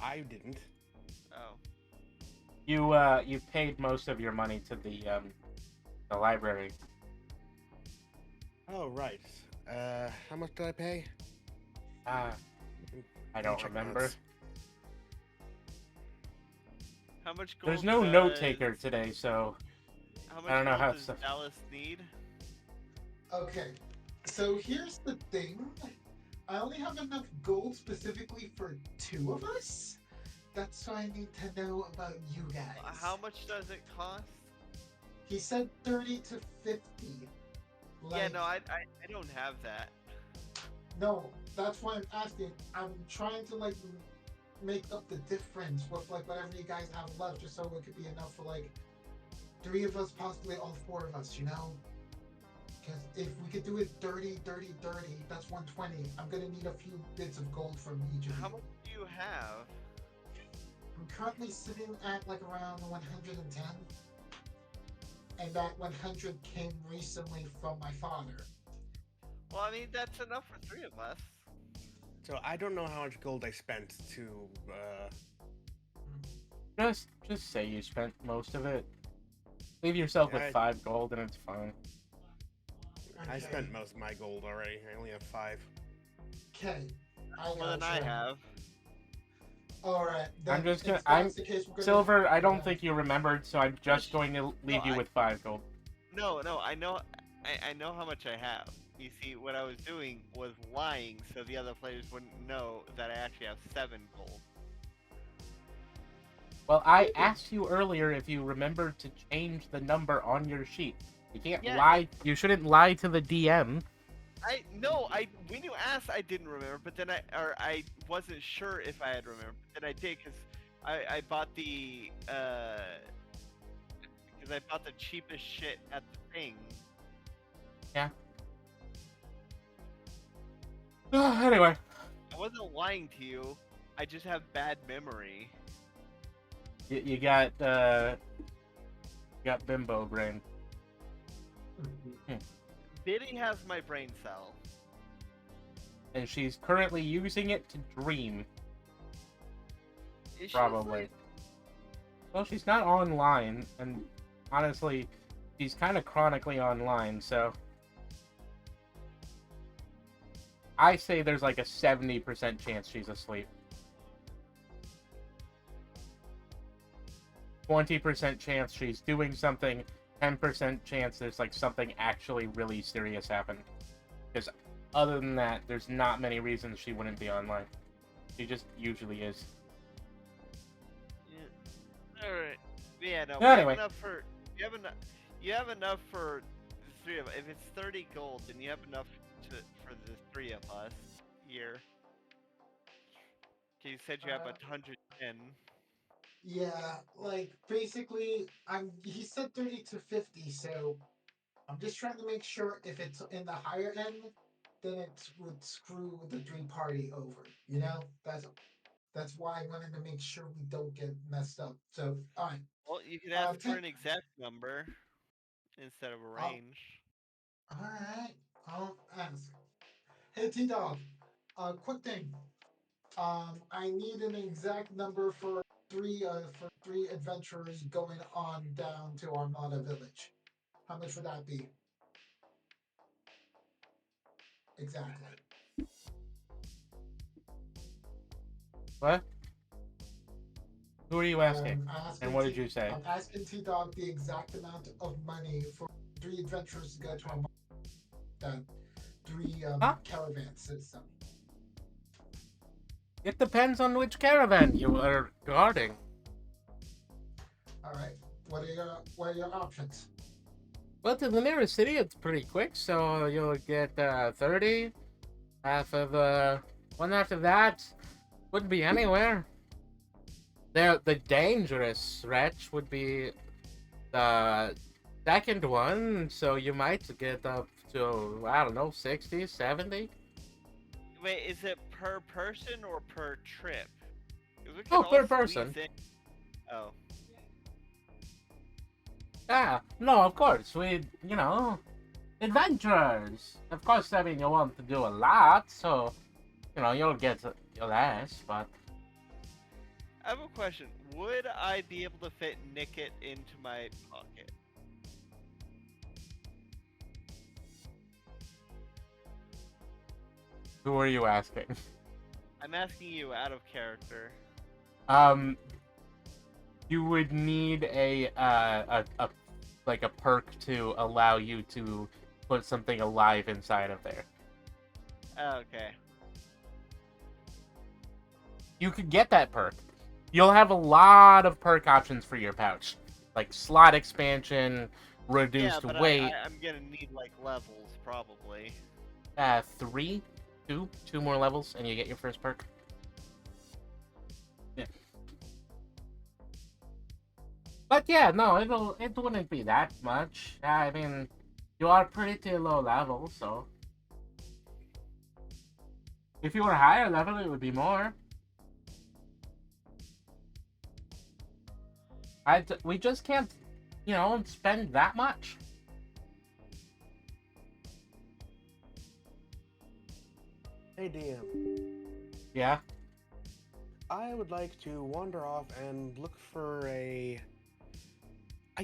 I didn't. Oh. You paid most of your money to the library. Oh right. How much did I pay? I Let me don't check remember. notes. How much gold There's no does... note taker today, so How much I don't know gold how does stuff- Dallas need? Okay, so here's the thing. I only have enough gold specifically for 2 of us. That's why I need to know about you guys. How much does it cost? He said 30 to 50. Yeah, Like, no, I don't have that. no, that's why I'm asking. I'm trying to like make up the difference with like whatever you guys have left, just so it could be enough for like 3 of us, possibly all 4 of us, you know? Because if we could do it 30, 30, 30, that's 120. I'm gonna need a few bits of gold from each of How you. much do you have? I'm currently sitting at like around 110. And that 100 came recently from my father. Well, I mean, that's enough for 3 of us. So I don't know how much gold I spent to. just say you spent most of it. Leave yourself with I- 5 gold and it's fine. I spent most of my gold already. I only have 5. Okay. More than I have. Alright. I'm just gonna- if that's the case, we're gonna- Silver, I don't yeah. think you remembered, so I'm just going to leave you I- with 5 gold. No, I know how much I have. You see, what I was doing was lying so the other players wouldn't know that I actually have 7 gold. Well, I asked you earlier if you remembered to change the number on your sheet. You can't Yeah. lie. You shouldn't lie to the DM. When you asked, I didn't remember, but then I wasn't sure if I had remembered. But then I did because I bought the cheapest shit at the thing. Anyway, I wasn't lying to you. I just have bad memory. you got bimbo brain. Biddy has my brain cell. And she's currently using it to dream. Is she Probably. asleep? Well, she's not online, and honestly, she's kind of chronically online, so I say there's like a 70% chance she's asleep. 20% chance she's doing something, 10% chance there's like something actually really serious happened. Because other than that, there's not many reasons she wouldn't be online. She just usually is. Yeah. All right. Yeah. No. Anyway. We have enough for. You have enough for the 3 of us. If it's 30 gold, then you have enough for the 3 of us here. Okay, you said you have 110. Yeah, like basically, he said 30 to 50, so I'm just trying to make sure if it's in the higher end, then it would screw the dream party over. You know, that's why I wanted to make sure we don't get messed up. So, all right, Well, you could ask for ten- an exact number instead of a I'll- range. all right, I'll ask. Hey, T Dog, quick thing. I need an exact number for 3 adventurers going on down to Armada Village. How much would that be? Exactly. What? Who are you asking? I'm asking And what did you say? I'm asking T Dog the exact amount of money for 3 adventurers to go to Armada. That 3 Huh? caravan system. It depends on which caravan you are guarding. All right. What are your options? Well, to the nearest city, it's pretty quick, so you'll get 30. Half of one after that wouldn't be anywhere. The dangerous stretch would be the second one, so you might get up to, I don't know, 60, 70. Wait, is it per person or per trip? 'Cause we could Oh, all per squeeze person. in- Oh. Ah, no, of course. adventurers. Of course, I mean, you want to do a lot, so, you'll get less, but... I have a question. Would I be able to fit Nick it into my pocket? Who are you asking? I'm asking you out of character. You would need a perk to allow you to put something alive inside of there. Okay. You could get that perk. You'll have a lot of perk options for your pouch, like slot expansion, reduced but weight. I'm gonna need like levels probably. 2 more levels, and you get your first perk. Yeah. But yeah, no, it wouldn't be that much. I mean, you are pretty low level, so if you were higher level, it would be more. We just can't, spend that much. Hey DM, Yeah. I would like to wander off and look for I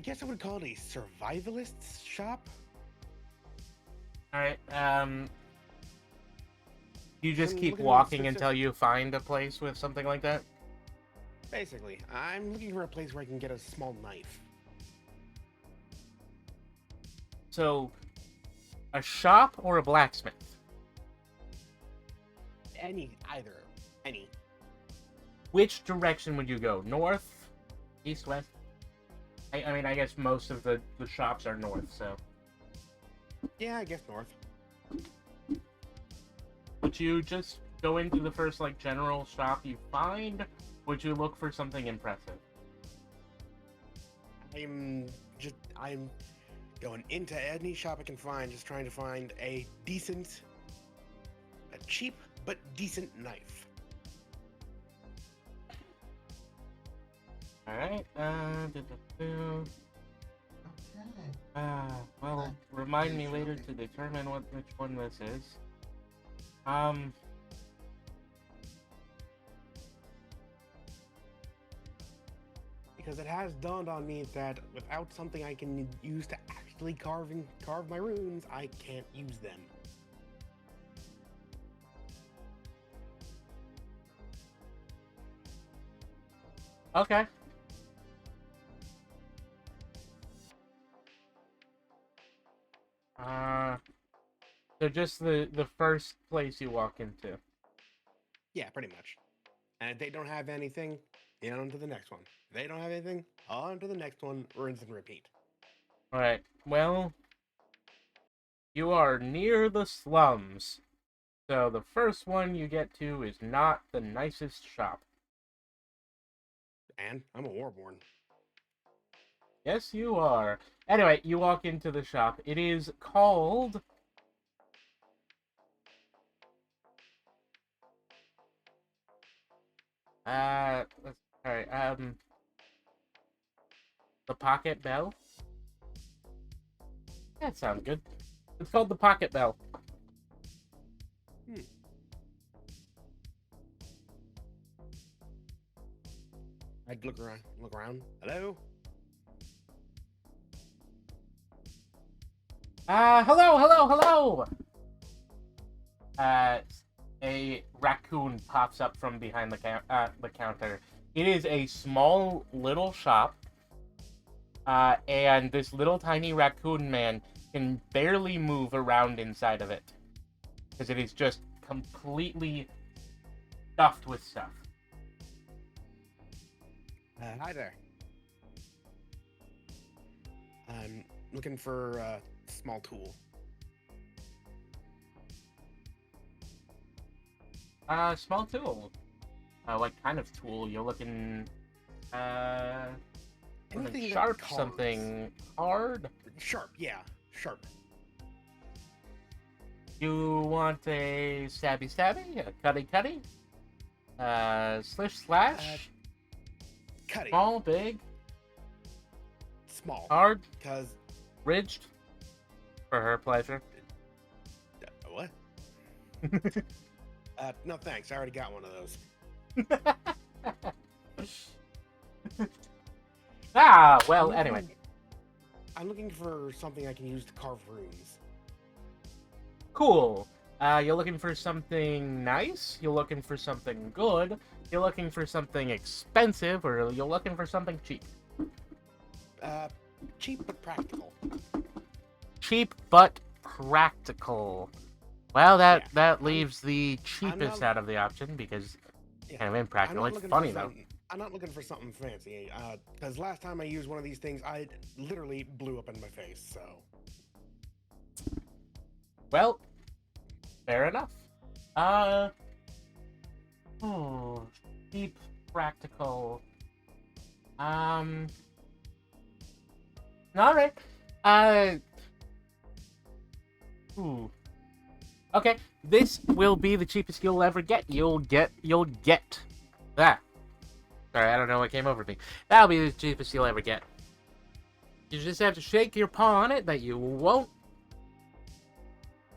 guess I would call it a survivalist shop. All right. You just I'm keep looking walking specific- until you find a place with something like that. Basically, I'm looking for a place where I can get a small knife. So, a shop or a blacksmith? Any. Which direction would you go? North, east, west? I mean, I guess most of the shops are north, so. Yeah, I guess north. Would you just go into the first, general shop you find? Would you look for something impressive? I'm going into any shop I can find, just trying to find a cheap but decent knife. Alright, Okay. well, remind me later to determine which one this is. Because it has dawned on me that without something I can use to actually carve my runes, I can't use them. Okay. So just the first place you walk into. Yeah, pretty much. And if they don't have anything, on to the next one. If they don't have anything, on to the next one, rinse and repeat. Alright, well, you are near the slums. So the first one you get to is not the nicest shop. And I'm a warborn. Yes, you are. Anyway, you walk into the shop. It is called... Alright, the Pocket Bell? That sounds good. It's called the Pocket Bell. I'd look around. Hello? Hello! A raccoon pops up from behind the counter. It is a small little shop, and this little tiny raccoon man can barely move around inside of it, because it is just completely stuffed with stuff. Hi there. I'm looking for a small tool. Small tool. What kind of tool? You're looking, something Anything that sharp, carves. something hard? Sharp, yeah. Sharp. You want a stabby, a cutty? Slash? Cutting. Small, big, Small. hard, Because ridged? for her pleasure. What? No thanks. I already got one of those. Well, anyway. I'm looking for something I can use to carve runes. Cool. You're looking for something nice? You're looking for something good? You're looking for something expensive? Or you're looking for something cheap? Cheap but practical. Cheap but practical. Well, Yeah, that leaves the cheapest not- out of the option because Yeah, kind of I'm impractical. not It's looking funny for though. something. I'm not looking for something fancy. Because last time I used one of these things, I literally blew up in my face. So. Well, fair enough. Cheap, practical. All right. Okay, this will be the cheapest you'll ever get. You'll get that. Sorry, I don't know what came over me. That'll be the cheapest you'll ever get. You just have to shake your paw on it, but you won't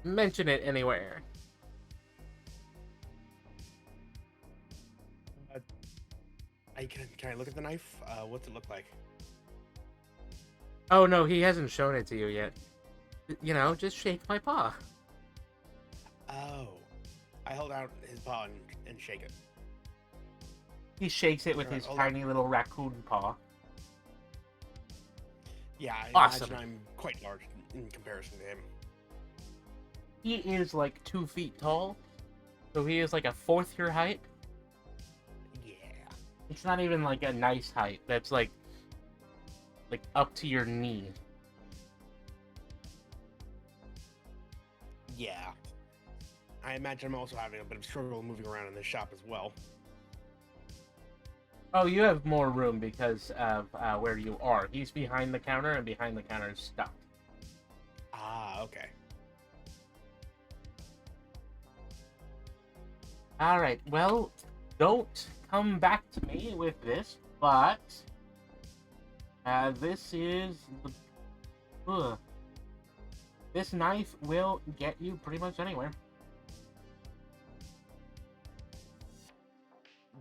mention it anywhere. Can I look at the knife? What's it look like? Oh no, he hasn't shown it to you yet. You know, just shake my paw. Oh. I hold out his paw and shake it. He shakes it with Alright, his hold on. tiny little raccoon paw. Yeah, I Awesome. imagine I'm quite large in comparison to him. He is like 2 feet tall, so he is like a fourth your height. Yeah. It's not even like a nice height. That's like up to your knee. Yeah. I imagine I'm also having a bit of struggle moving around in this shop as well. Oh, you have more room because of where you are. He's behind the counter, and behind the counter is stuck. Ah, okay. Alright, well, don't come back to me with this, but this is the... This knife will get you pretty much anywhere.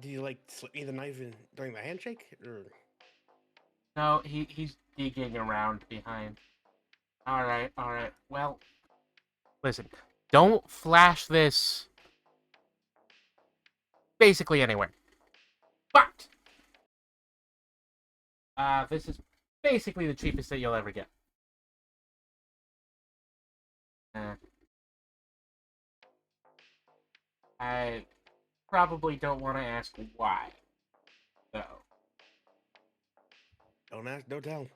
Do you slip me the knife during the handshake, or? No, he's digging around behind. Alright. Well, listen, don't flash this basically anywhere. But this is basically the cheapest that you'll ever get. I probably don't want to ask why, though. Don't ask, don't tell.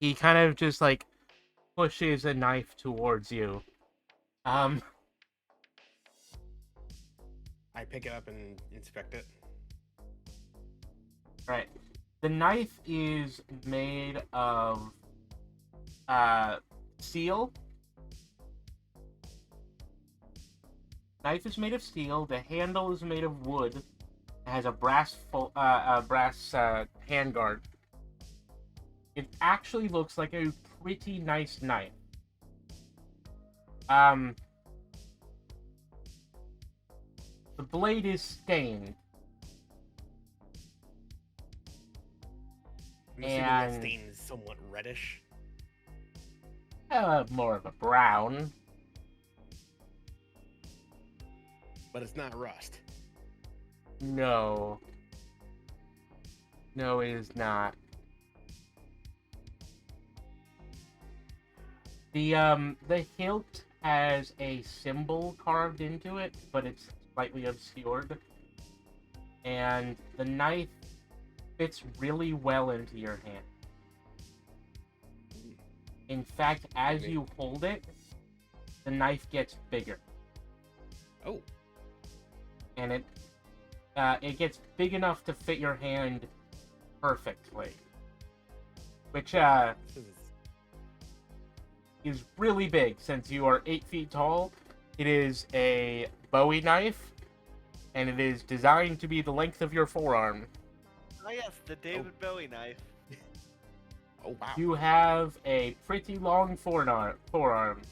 He kind of just pushes a knife towards you. I pick it up and inspect it. Right. The knife is made of steel. Knife is made of steel. The handle is made of wood. It has a brass handguard. It actually looks like a pretty nice knife. The blade is stained. I'm assuming that And- stain is somewhat reddish. More of a brown. But it's not rust. No. No, it is not. The hilt has a symbol carved into it, but it's slightly obscured. And the knife fits really well into your hand. In fact, as you hold it, the knife gets bigger. Oh. And it gets big enough to fit your hand perfectly. Which This is is really big since you are 8 feet tall. It is a Bowie knife, and it is designed to be the length of your forearm. Oh yes, the David Bowie knife. Oh wow. You have a pretty long forearm.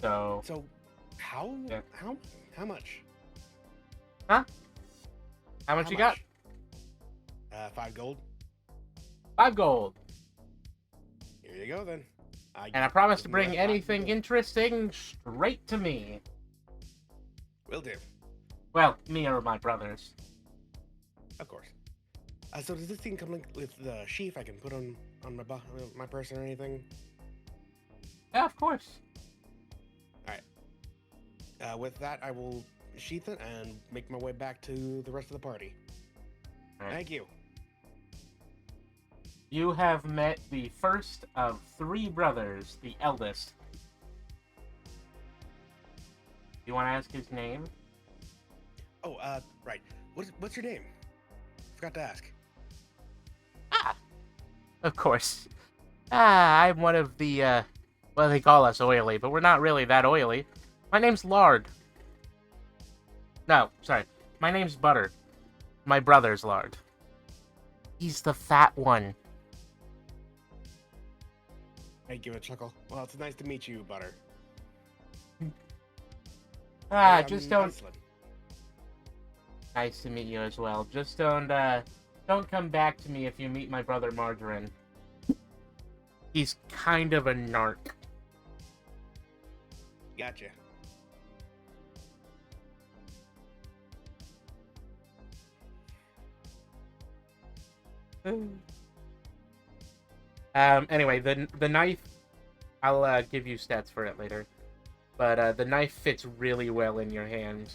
So, So, how Yeah. how much? huh? How much you got? 5 gold. 5 gold. Here you go then. And I promise give to him bring that 5 anything gold. interesting straight to me. Will do. Well, me or my brothers. Of course. So does this thing come with the sheath I can put on my person or anything? Yeah, of course. With that, I will sheath it and make my way back to the rest of the party. Alright. Thank you. You have met the first of 3 brothers, the eldest. You want to ask his name? Oh, right. What's your name? Forgot to ask. Of course. I'm one of the, well, they call us oily, but we're not really that oily. My name's Lard. No, sorry. My name's Butter. My brother's Lard. He's the fat one. I give a chuckle. Well, it's nice to meet you, Butter. Hey, Just I'm don't... Iceland. Nice to meet you as well. Just don't come back to me if you meet my brother Margarine. He's kind of a narc. Gotcha. Anyway, the knife, I'll give you stats for it later. But the knife fits really well in your hand.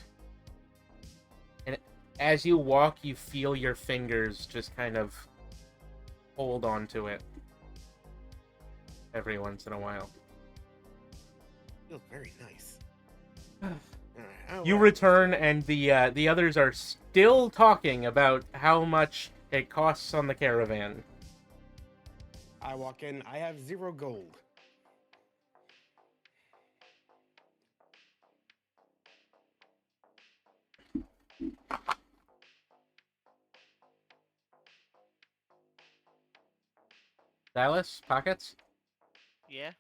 And as you walk, you feel your fingers just kind of hold onto it every once in a while. Feels very nice. You return, and the others are still talking about how much it costs on the caravan. I walk in. I have 0 gold. Silas, pockets? Yeah.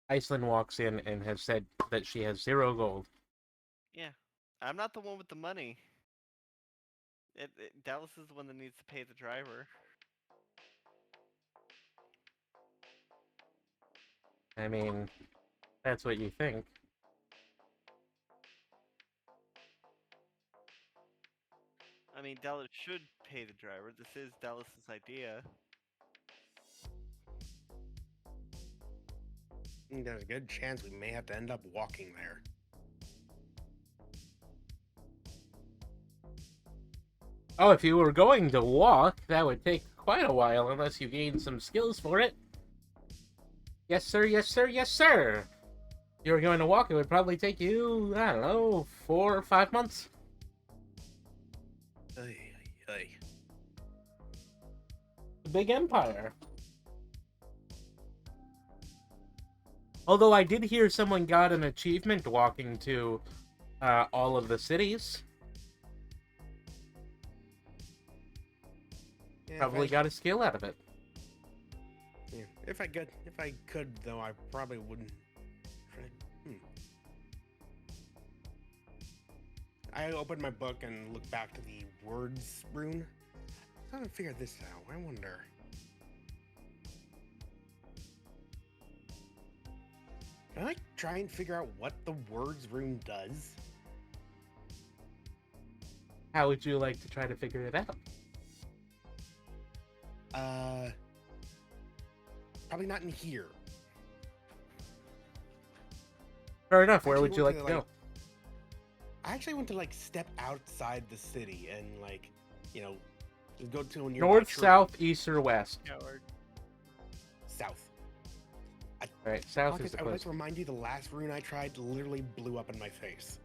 Iceland walks in and has said that she has 0 gold. Yeah. I'm not the one with the money. Dallas is the one that needs to pay the driver. I mean, that's what you think. I mean, Dallas should pay the driver. This is Dallas's idea. There's a good chance we may have to end up walking there. Oh, if you were going to walk, that would take quite a while unless you gained some skills for it. Yes, sir, yes, sir, yes, sir! If you were going to walk, it would probably take you, I don't know, 4 or 5 months. Ay, ay, ay. A big empire. Although I did hear someone got an achievement walking to all of the cities. Yeah, Probably got a skill out of it. Yeah, if I could, though, I probably wouldn't. I opened my book and looked back to the words rune. I haven't figured this out. I wonder. Can I try and figure out what the words rune does? How would you like to try to figure it out? Probably not in here. Fair enough. Where Actually would you went like to, to like, go? I actually want to like step outside the city and like, just go to a nearby North, tree. south, east, or west? Coward. South. Right, south Pockets, is the I would like closest. to remind you the last rune I tried literally blew up in my face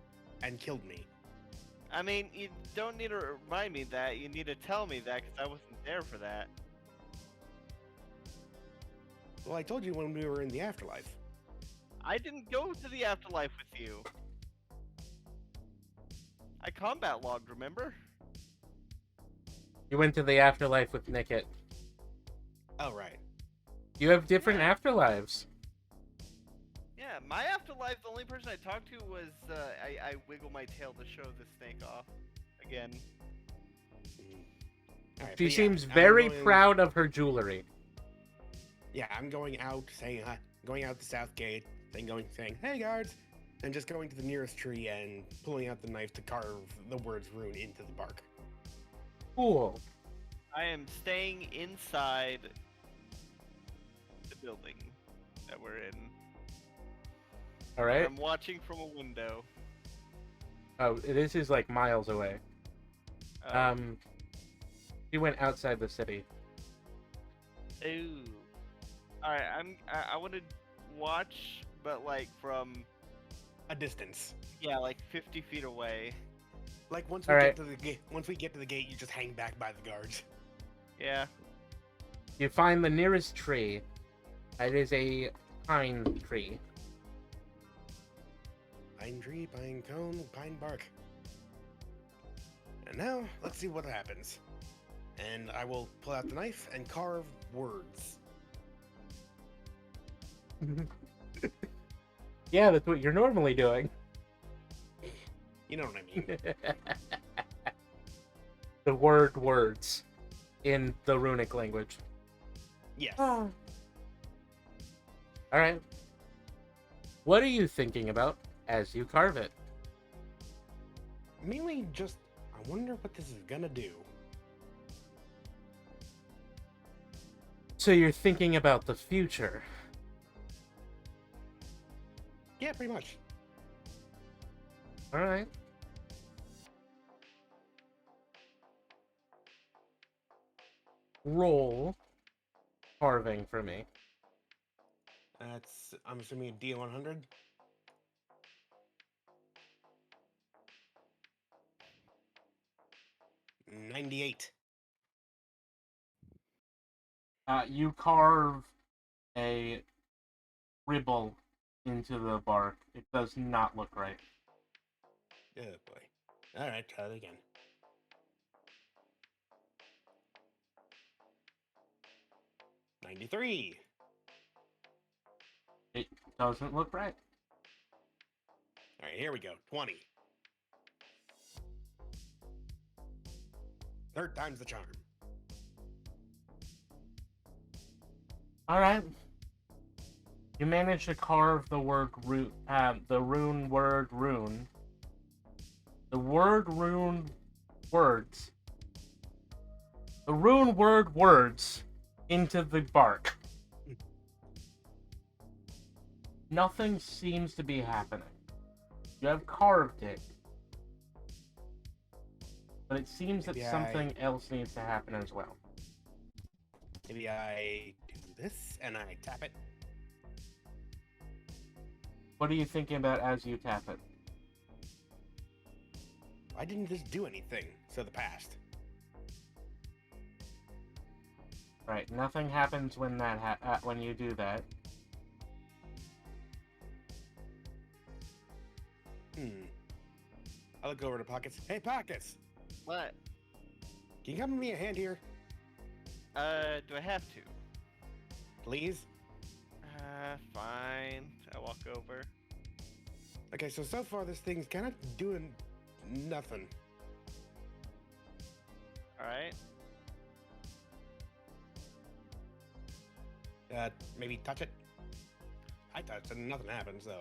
and killed me. I mean, you don't need to remind me that. You need to tell me that because I wasn't there for that. Well, I told you when we were in the afterlife. I didn't go to the afterlife with you. I combat logged, remember? You went to the afterlife with Nickit. Oh, right. You have different Yeah. afterlives. Yeah, my afterlife, the only person I talked to was, I wiggle my tail to show the snake off. Again. All right, She but yeah, seems I'm very going- proud of her jewelry. Yeah, I'm going out, saying hi, going out the south gate, then saying, "Hey, guards," and just going to the nearest tree and pulling out the knife to carve the words "rune" into the bark. Cool. I am staying inside the building that we're in. All right. I'm watching from a window. Oh, this is like miles away. Uh, She went outside the city. Ooh. Alright, I want to watch, but like from, A distance. yeah, like 50 feet away. Like once we All get right. to the gate, you just hang back by the guards. Yeah. You find the nearest tree. It is a pine tree. Pine tree, pine cone, pine bark. And now, let's see what happens. And I will pull out the knife and carve words. Yeah, that's what you're normally doing. You know what I mean? The words in the runic language. Yes. Oh. All right. What are you thinking about as you carve it? Mainly just, I wonder what this is gonna do. So you're thinking about the future. Yeah, pretty much. All right. Roll carving for me. That's, I'm assuming a D100. $98. You carve a ribble into the bark. It does not look right. Oh boy. Alright, try it again. $93. It doesn't look right. Alright, here we go. 20. Third time's the charm. All right. You managed to carve the word root, the rune word rune. The word rune words. The rune word words into the bark. Nothing seems to be happening. You have carved it. But it seems that Maybe something else needs to happen as well. Maybe I do this and I tap it. What are you thinking about as you tap it? Why didn't this do anything? So the past. Right, nothing happens when that when you do that. I look over to Pockets. Hey, Pockets! What? Can you come me a hand here, Do I have to? please? Fine. I walk over. Okay, so far this thing's kind of doing nothing. Alright. Maybe touch it? I touched it and nothing happened, so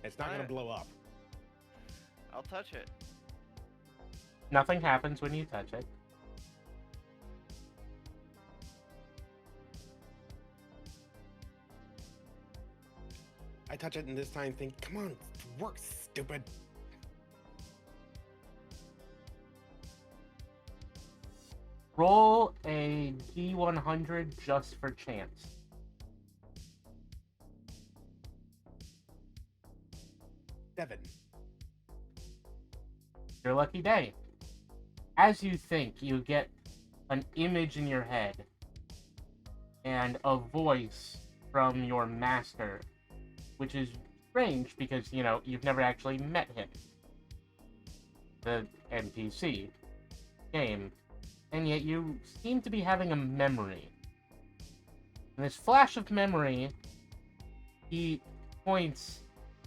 it's not gonna Alright. blow up. I'll touch it. Nothing happens when you touch it. I touch it and this time think, come on, work, stupid. Roll a D100 just for chance. Seven. Your lucky day. As you think, you get an image in your head and a voice from your master, which is strange because, you know, you've never actually met him. The NPC game. And yet you seem to be having a memory. In this flash of memory, he points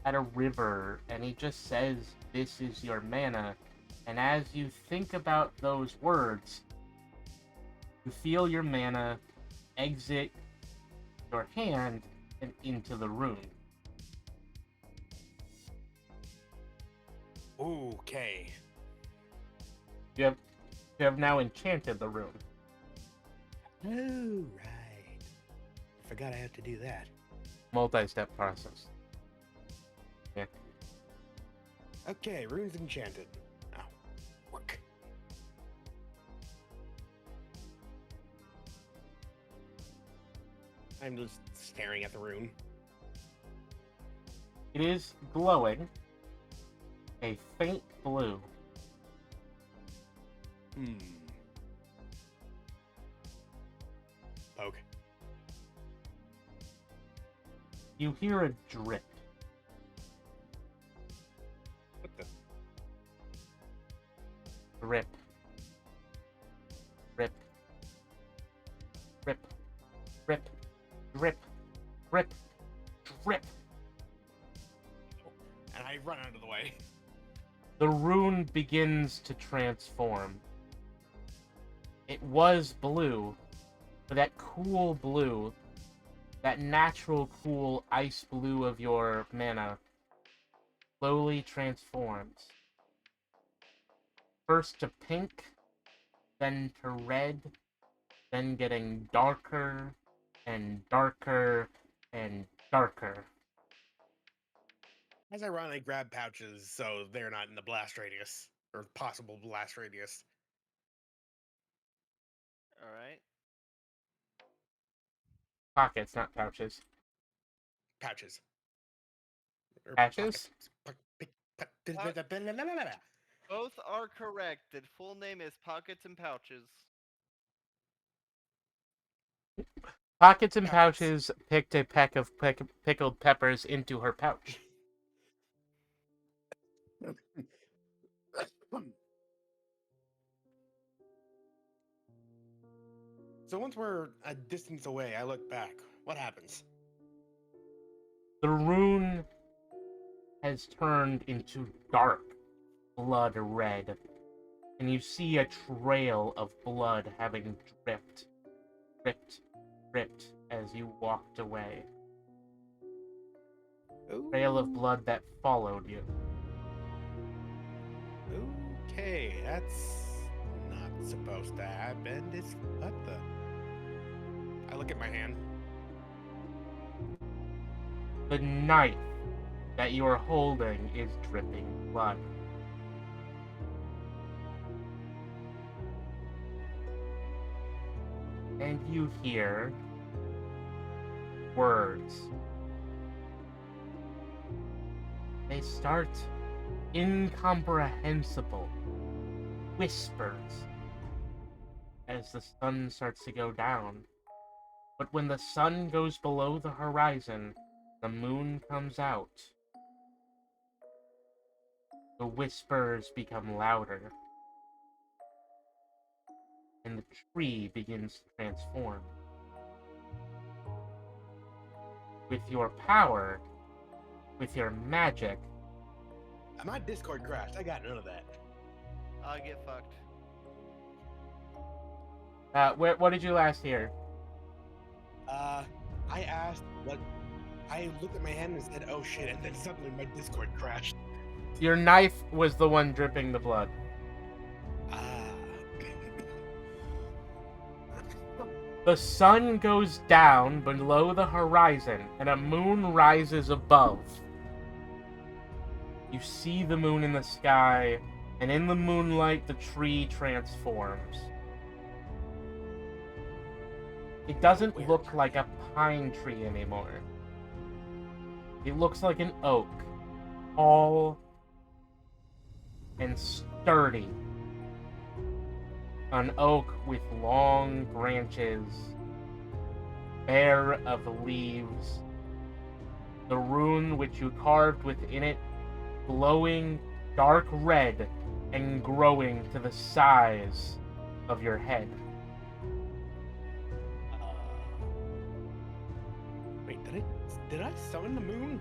at a river and he just says, "This is your mana." And as you think about those words, you feel your mana exit your hand and into the rune. Okay. You have now enchanted the rune. Oh, right. I forgot I had to do that. Multi-step process. Yeah. Okay, rune's enchanted. Oh, work. I'm just staring at the rune. It is glowing a faint blue. Poke. You hear a drip. What the? Drip. Drip. Drip. Drip. Drip. Drip. Drip. And I run out of the way. The rune begins to transform. It was blue, but that cool blue, that natural cool ice blue of your mana, slowly transforms. First to pink, then to red, then getting darker and darker and darker. As I run, I grab pouches so they're not in the blast radius, or possible blast radius. All right. Pockets, not pouches. Pouches. Or Patches? Both are correct. The full name is Pockets and Pouches. Pockets and Pouches. Pouches picked a peck of pickled peppers into her pouch. So once we're a distance away, I look back. What happens? The rune has turned into dark blood red, and you see a trail of blood having dripped, as you walked away. Trail of blood that followed you. Okay, that's not supposed to happen. It's what the? I look at my hand. The knife that you are holding is dripping blood. And you hear words. They start incomprehensible whispers as the sun starts to go down. But when the sun goes below the horizon, the moon comes out. The whispers become louder, and the tree begins to transform. With your power, with your magic, My Discord crashed. I got none of that. I get fucked. what did you last hear? I asked what. I looked at my hand and said, "Oh shit!" And then suddenly my Discord crashed. Your knife was the one dripping the blood. Ah. The sun goes down below the horizon, and a moon rises above. You see the moon in the sky, and in the moonlight, the tree transforms. It doesn't look like a pine tree anymore. It looks like an oak, tall and sturdy. An oak with long branches, bare of leaves. The rune which you carved within it glowing dark red and growing to the size of your head. Wait, did I summon the moon?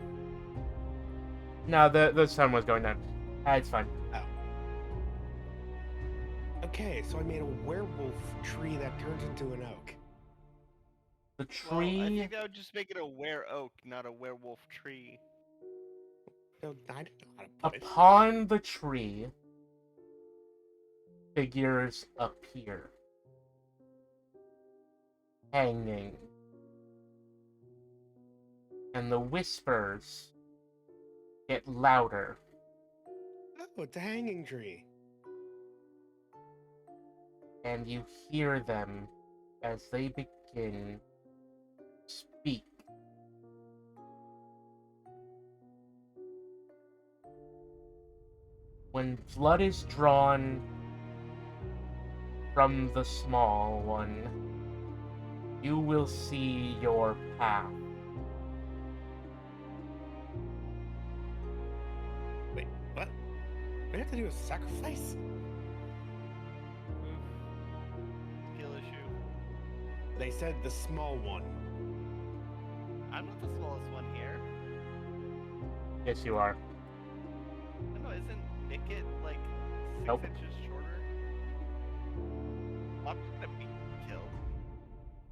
No, the sun was going down. It's fine. Oh. Okay, so I made a werewolf tree that turns into an oak. The Well, I tree. think that would just make it a were oak, not a werewolf tree. No, I don't know how to put it. Upon the tree, figures appear. Hanging. And the whispers get louder. Oh, it's a hanging tree. And you hear them as they begin to speak. When blood is drawn from the small one, you will see your path. Wait, what? We have to do a sacrifice? Oof. Skill issue. They said the small one. I'm not the smallest one here. Yes, you are. No, isn't Nickit like 6 Nope. inches shorter? I'm just gonna be killed.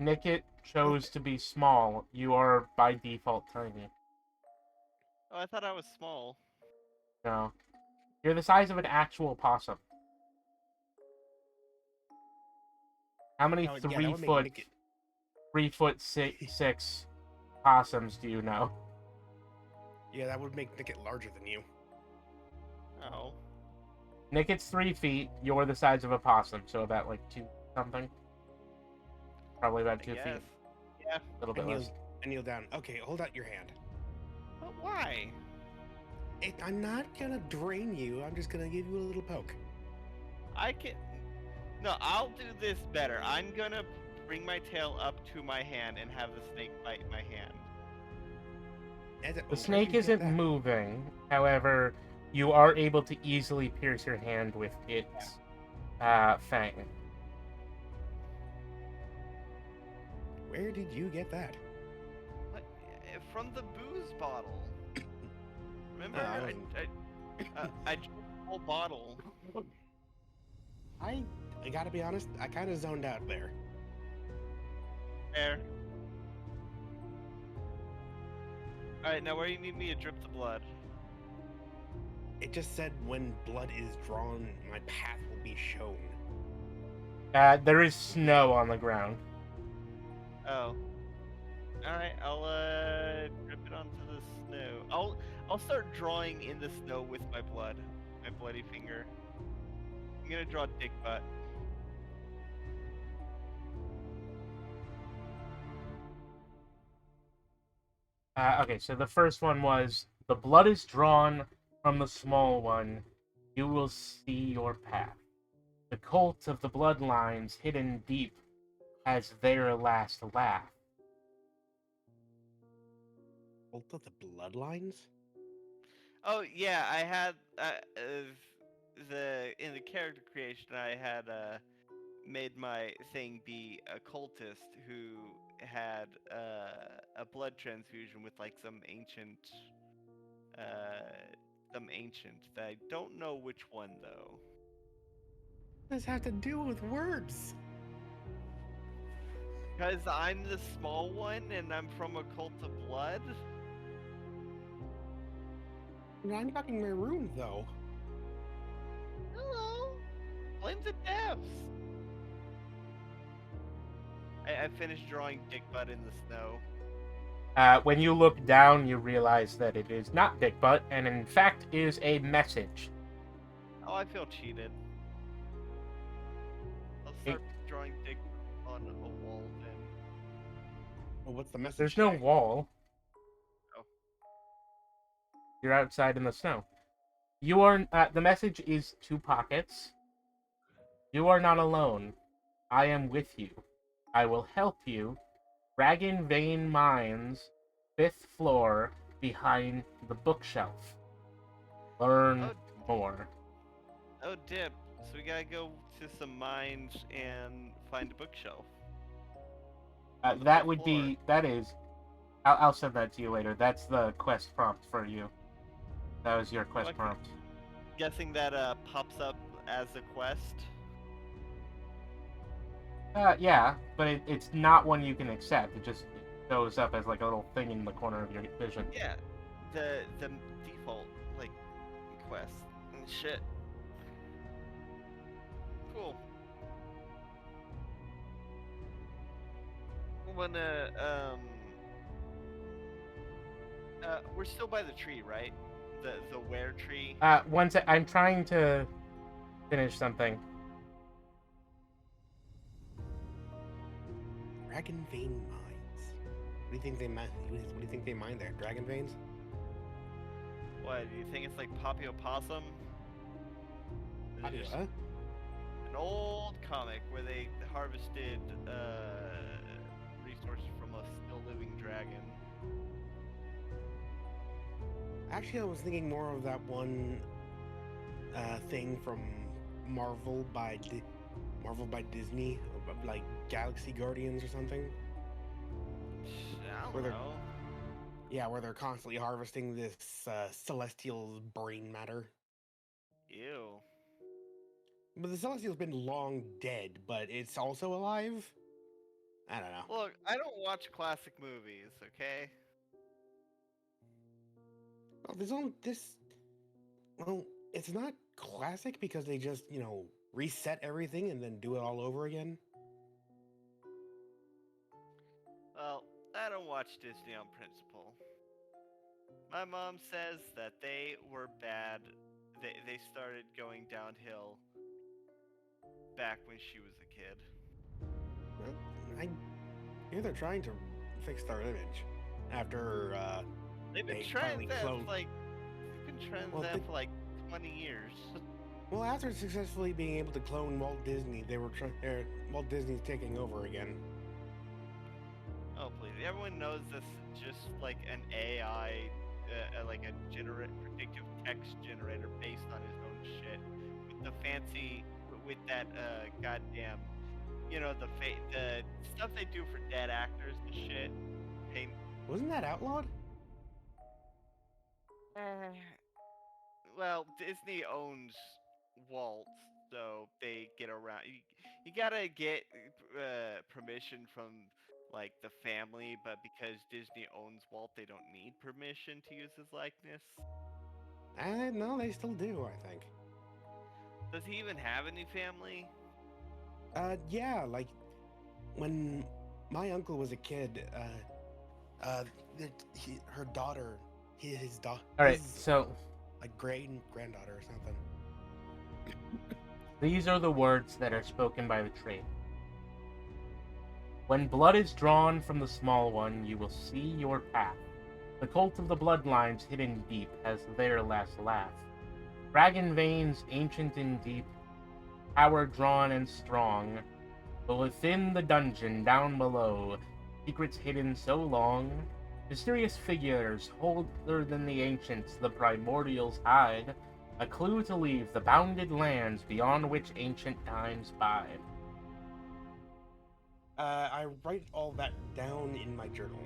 Nickit chose to be small. You are by default tiny. Oh, I thought I was small. No. You're the size of an actual possum. How many Yeah, that would make Nickit- 3'6" possums do you know? Yeah, that would make Nickit larger than you. Oh. Nickit's 3 feet. You're the size of a possum, so about like 2 something. Probably about I 2 feet. guess. Yeah. A little bit less. I kneel down. Okay, hold out your hand. But why? I'm not gonna drain you. I'm just gonna give you a little poke. I can. No, I'll do this better. I'm gonna bring my tail up to my hand and have the snake bite my hand. The snake isn't moving. However, you are able to easily pierce your hand with its fang. Where did you get that? What? From the booze bottle. Remember, I I drank the whole bottle. I gotta be honest, I kind of zoned out there. There. Alright, now where do you need me to drip the blood? It just said when blood is drawn, my path will be shown. There is snow on the ground. Oh. Alright, I'll drip it onto the snow. I'll start drawing in the snow with my blood. My bloody finger. I'm gonna draw dick butt. Okay, so the first one was the blood is drawn from the small one. You will see your path. The cult of the bloodlines hidden deep has their last laugh. Both of the bloodlines? Oh yeah, I had in the character creation I had made my thing be a cultist who had a blood transfusion with like some ancient that I don't know which one though. What does this have to do with words? Because I'm the small one and I'm from a cult of blood. I'm talking maroon though. Hello. Blame the devs. I finished drawing dick butt in the snow. When you look down, you realize that it is not Dick Butt, and in fact is a message. Oh, I feel cheated. I'll start drawing dick on a wall then. Well, what's the message? There's no say? wall. Oh. You're outside in the snow. You are. The message is 2 pockets. You are not alone. I am with you. I will help you. Dragon Vein Mines, 5th floor, behind the bookshelf. Learn more. Oh, dip. So we gotta go to some mines and find a bookshelf. On the That 5th would floor. be. That is. I'll send that to you later. That's the quest prompt for you. That was your quest Okay. prompt. Guessing that pops up as a quest. Yeah, but it's not one you can accept. It just shows up as like a little thing in the corner of your vision. Yeah, the default like quest and shit. Cool. Wanna we're still by the tree, right? The where tree. I'm trying to finish something. Dragon vein mines. What do you think they mine? What do you think they mine there? Dragon veins? What do you think it's like Poppy Opossum? Is it just Huh? an old comic where they harvested resources from a still living dragon. Actually, I was thinking more of that one thing from Marvel by Disney, like Galaxy Guardians or something. I Where don't they're- know. Yeah, where they're constantly harvesting this Celestial's brain matter. Ew. But the Celestial's been long dead, but it's also alive. I don't know. Look, I don't watch classic movies, okay? Well, there's only this. Well, it's not classic because they just, reset everything and then do it all over again. Well, I don't watch Disney on principle. My mom says that they were bad. They started going downhill back when she was a kid. Well, I hear they're trying to fix their image after They've been they trying finally that cloned. they've been trying Well, that they- for like 20 years. Well, after successfully being able to clone Walt Disney, they were Walt Disney's taking over again. Oh please! Everyone knows this just like an AI, like a predictive text generator based on his own shit, with the fancy, with that goddamn, the stuff they do for dead actors and shit. Pain. Wasn't that outlawed? Well, Disney owns Walt, so they get around. You gotta get permission from like the family, but because Disney owns Walt, they don't need permission to use his likeness. No, they still do, I think. Does he even have any family? Yeah, like when my uncle was a kid, her daughter, his daughter, All right, so like granddaughter or something. these are the words that are spoken by the tree. When blood is drawn from the small one, you will see your path. The cult of the bloodlines hidden deep has their last laugh. Dragon veins ancient and deep, power drawn and strong. But within the dungeon down below, secrets hidden so long, mysterious figures older than the ancients the primordials hide, a clue to leave the bounded lands beyond which ancient times bide. I write all that down in my journal.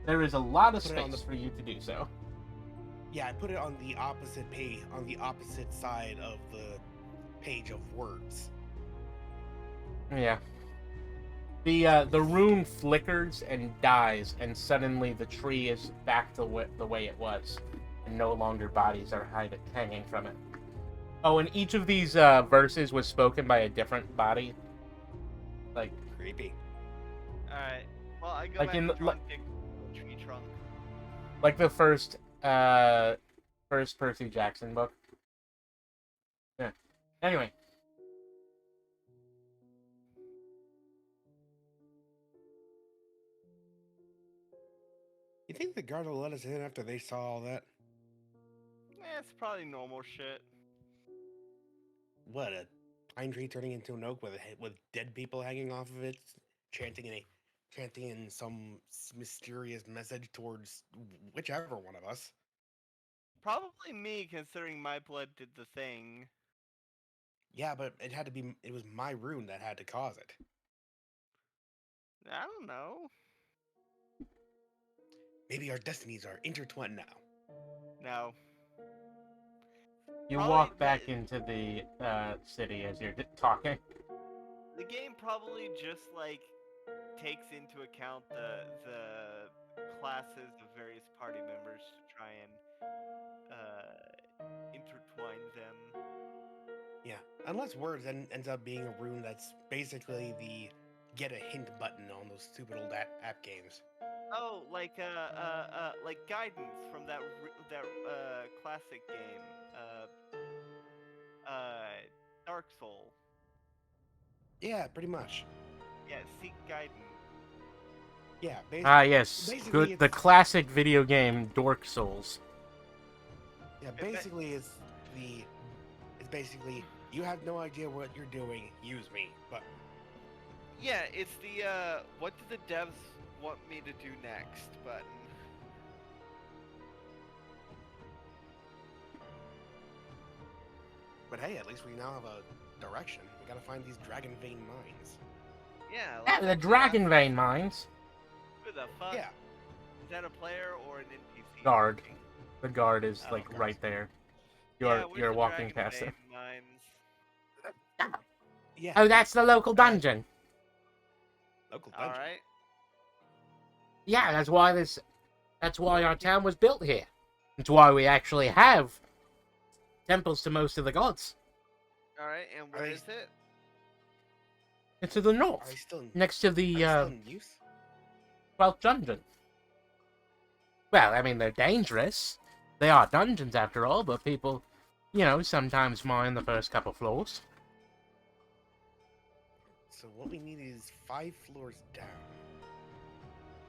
There is a lot of Put it on space the- for you to do so. Yeah, I put it on the opposite page, on the opposite side of the page of words. Yeah. The rune flickers and dies, and suddenly the tree is back to the way it was, and no longer bodies are hanging from it. Oh, and each of these verses was spoken by a different body. Like, Creepy. Alright. Well, I go Like back in to the- drawing big tree trunk. like the first Percy Jackson book. Yeah. Anyway, You think the guard will let us in after they saw all that? It's probably normal shit. What, a pine tree turning into an oak with dead people hanging off of it, chanting in some mysterious message towards whichever one of us. Probably me, considering my blood did the thing. Yeah, but it was my rune that had to cause it. I don't know. Maybe our destinies are intertwined now. No. You Probably walk back into the city as you're talking. The game probably just like takes into account the classes of various party members to try and intertwine them. Yeah, unless words ends up being a rune that's basically the get a hint button on those stupid old app games. Oh, like guidance from that classic game, Dark Soul. Yeah, pretty much. Yeah, seek guidance. Yeah, Ah, yes. basically Good. it's, The classic video game Dark Souls. yeah, basically it's basically you have no idea what you're doing, use me. But Yeah, it's the what do the devs want me to do next button. hey, at least we now have a direction. We gotta find these dragon vein mines. Yeah, Yeah, the Dragon Vein mines. Who the fuck? Yeah. Is that a player or an NPC? Guard. The guard is Oh, like guards. right there. Yeah, You're where's the walking Dragon past Vein it. Mines? Yeah. Oh, that's the local dungeon. Local dungeon. All right. Yeah, that's why our town was built here. It's why we actually have temples to most of the gods. All right, and where is it? It's to the Are north, they still in, next to are they the still in use? 12th dungeon. Well, I mean, they're dangerous. They are dungeons after all, but people, sometimes mine the first couple floors. So what we need is 5 floors down.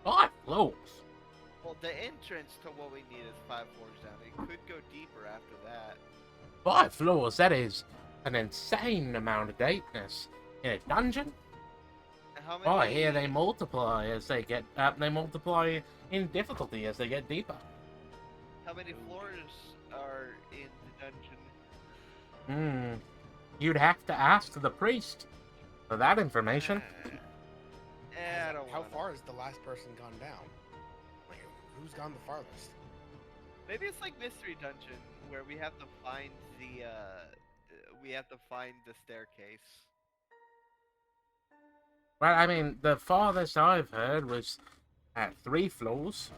5 floors? Well, the entrance to what we need is 5 floors down. It could go deeper after that. 5 floors? That is an insane amount of deepness. In a dungeon? And how Oh, I many? hear they multiply as they get, they multiply in difficulty as they get deeper. How many floors are in the dungeon? You'd have to ask the priest for that information. I don't How wanna. far has the last person gone down? Like, who's gone the farthest? Maybe it's like Mystery Dungeon where we have to find the staircase. Well, I mean, the farthest I've heard was at 3 floors.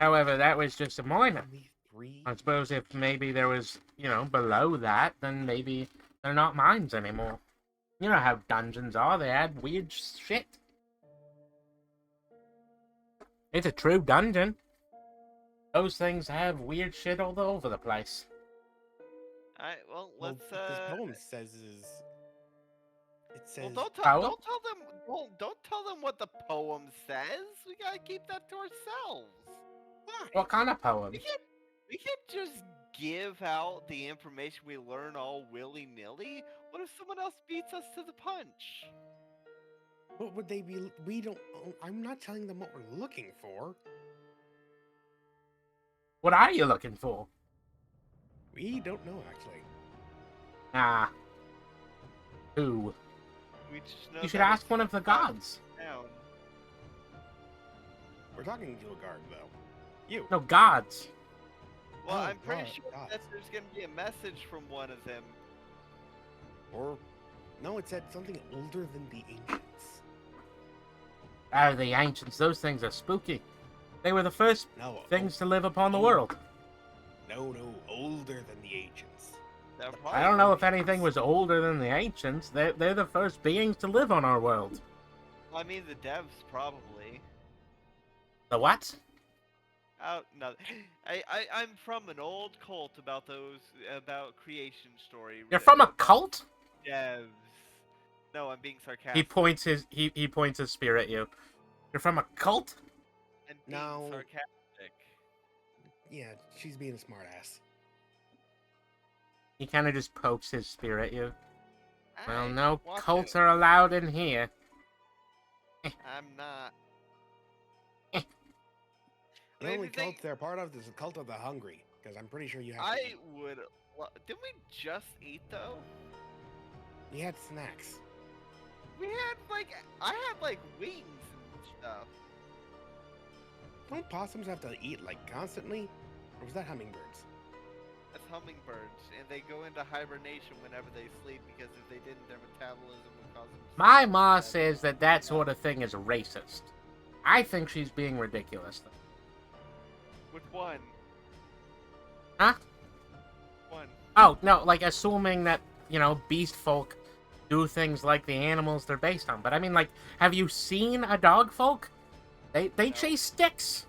However, that was just a minor. Only 3? I suppose if maybe there was, below that, then maybe they're not mines anymore. You know how dungeons are, they add weird shit. It's a true dungeon. Those things have weird shit all over the place. Alright, well, Well, let's what this poem says is... It says... well, don't Poem? don't tell them what the poem says. We gotta keep that to ourselves. What kind of poem? We can't just give out the information we learn all willy-nilly. What if someone else beats us to the punch? What would they be... We don't... I'm not telling them what we're looking for. What are you looking for? We don't know, actually. Ah. Who? We just know You should that ask it's one of the gods. down. We're talking to a guard, though. You. No, gods. Well, Oh, I'm pretty God, sure God. that there's gonna be a message from one of them. Or... No, it said something older than the ancients. Oh, the ancients. Those things are spooky. They were the first No. things to live upon the world. No, older than the ancients. They're I don't know if probably- anything was older than the ancients. They're the first beings to live on our world. I mean, the devs probably. The what? Oh no, I'm from an old cult about creation story. You're from a cult? devs. No, I'm being sarcastic. He points his spear at you. You're from a cult? And being No. sarcastic. Yeah, she's being a smartass. He kind of just pokes his spear at you. Well, Hey, no watch cults it. are allowed in here. I'm not. The Maybe only they- cult they're part of is the cult of the hungry, because I'm pretty sure you have. I would. Didn't we just eat though? We had snacks. I had like wings and stuff. Don't possums have to eat like constantly? Or was that hummingbirds? That's hummingbirds, and they go into hibernation whenever they sleep because if they didn't, their metabolism would cause them to My starve ma to death. says that that sort of thing is racist. I think she's being ridiculous. Which one? Huh? One. Oh, no, like assuming that, beast folk do things like the animals they're based on. But I mean, like, have you seen a dog folk? They No. chase sticks.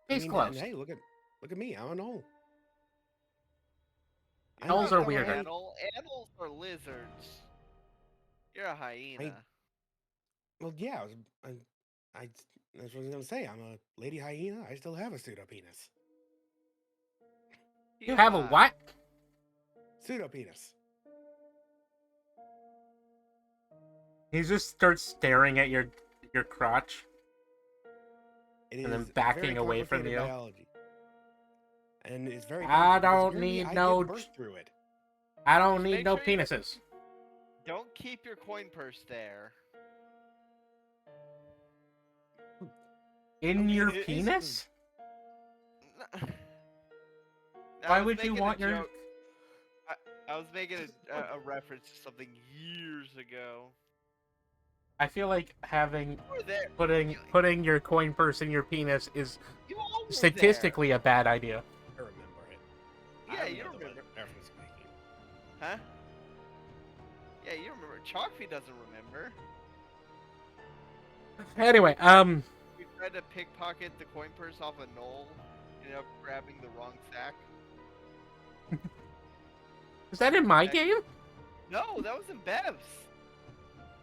Case And closed. hey, look at me. I'm an owl. I Owls know are how weirder. I- Animals are lizards. You're a hyena. Well, yeah, that's what I was gonna say. I'm a lady hyena. I still have a pseudopenis. You have a what? Pseudopenis. He just starts staring at your crotch. It And then is backing very away from complicated you. biology. And it's very I dangerous because don't apparently need I no give birth through it. I don't Just need make no sure you- penises. Don't keep your coin purse there. In mean, your it is- penis? I Why was would you making a want your... joke. I was making a reference to something years ago. I feel like having You were there. putting your coin purse in your penis is You all were statistically a bad idea. I remember it. Yeah, I you remember remember. the reference making. there. Huh? Yeah, you remember. Chalkfeet doesn't remember. Anyway, We tried to pickpocket the coin purse off a knoll, ended up grabbing the wrong sack. is that in my Okay. game? No, that was in Bev's.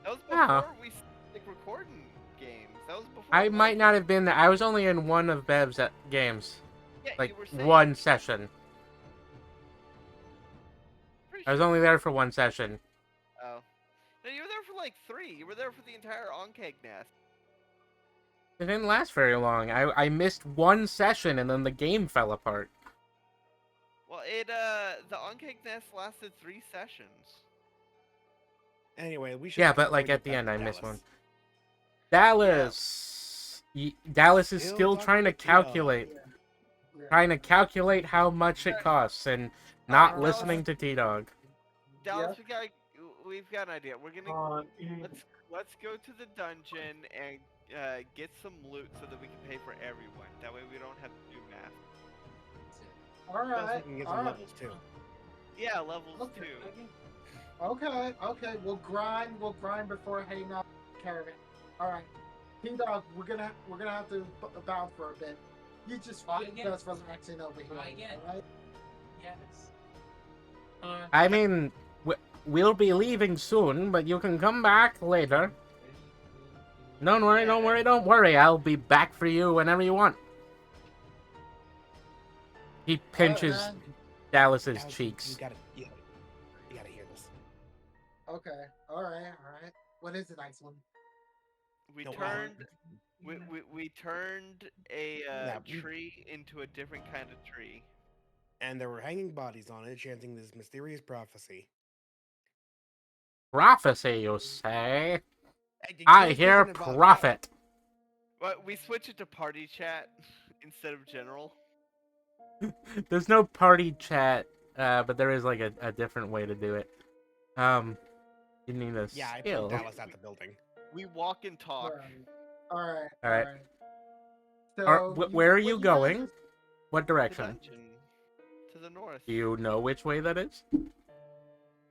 That was before Oh. we started recording games. That was before. I my might not game. have been there. I was only in one of Bev's games. Yeah, Like, you were saying, one session. pretty I was sure. only there for one session. Oh. No, you were there for like 3. You were there for the entire Onkeg nest. It didn't last very long. I missed one session and then the game fell apart. Well, the Onkeg nest lasted 3 sessions. Anyway, we should. Yeah, but probably like get at the back end to I missed Dallas. one. Dallas. Dallas is Still still talking trying to about T-Dog. calculate. Yeah. Trying to calculate how much it costs and not Dallas. listening to T-Dog. Dallas, we've got an idea. We're gonna Yeah. let's go to the dungeon and get some loot so that we can pay for everyone. That way we don't have to do math. All Plus, we right. can get All some right. levels too. Yeah, levels Okay. 2. Okay. We'll grind before heading out caravan. All right. T-Dog, we're gonna have to bounce for a bit. You just Try get again. us resurrecting over here. Try again. All right? Yes. I mean, we'll be leaving soon, but you can come back later. Don't worry. I'll be back for you whenever you want. He pinches man. Dallas's Dallas, cheeks. You gotta hear this. Okay. All right. What is the next one? We No, turned we turned a Yeah, tree into a different kind of tree. And there were hanging bodies on it, chanting this mysterious prophecy. Prophecy, you say? Hey, I this hear isn't about that. prophet. But we switch it to party chat instead of general. There's no party chat, but there is like a different way to do it. You need a Yeah, I skill. put Dallas at the building. We walk and talk. All right. All right. So, Where are you guys going? are- What The direction? dungeon to the north. Do you know which way that is?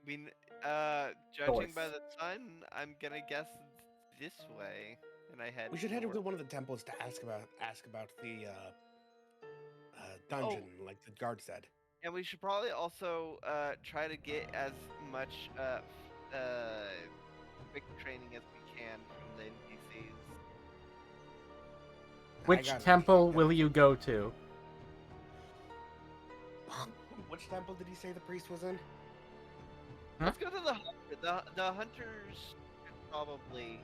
We judging North. by the sun, I'm gonna guess this way, and I head. We should head north. to one of the temples to ask about the dungeon, like the guard said. And we should probably also try to get as much quick training as we can from the NPCs. Which got it. temple will you go to? Which temple did he say the priest was in? Huh? Let's go to the hunter. The hunters should probably.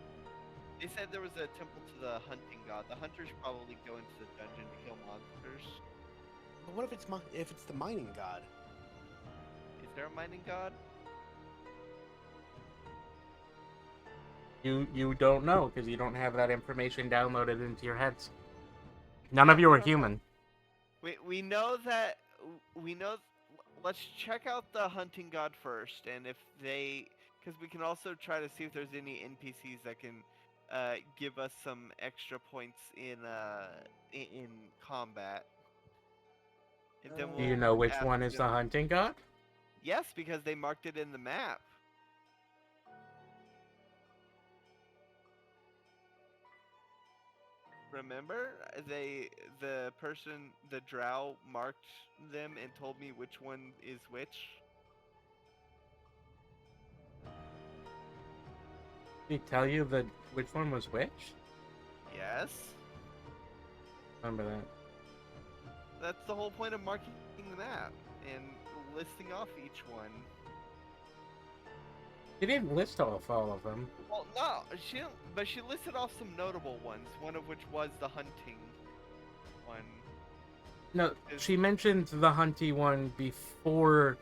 They said there was a temple to the hunting god. The hunters probably go into the dungeon to kill monsters. But what if it's the mining god? Is there a mining god? You don't know because you don't have that information downloaded into your heads. None of you are don't know. human. We know that we know. Let's check out the hunting god first, and if they, because we can also try to see if there's any NPCs that can give us some extra points in combat. And then Do we'll you know which ask one is the them. hunting god? Yes, because they marked it in the map. Remember, the person, the drow, marked them and told me which one is which. Did he tell you that which one was which? Yes, Remember that. that's the whole point of marking the map and listing off each one. He didn't list off all of them. Well, no, she didn't, but she listed off some notable ones. One of which was the hunting one. No, she mentioned the hunty one before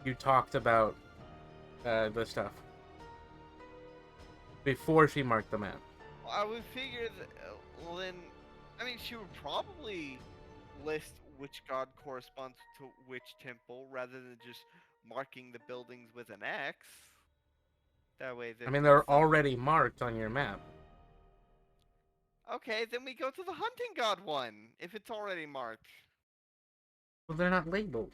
you talked about the stuff. Before she marked the map. Well, I would figure that. Well, then, I mean, she would probably list which god corresponds to which temple rather than just marking the buildings with an X. That way, I mean, there's they're already marked on your map. Okay, then we go to the hunting god one if it's already marked. Well, they're not labeled.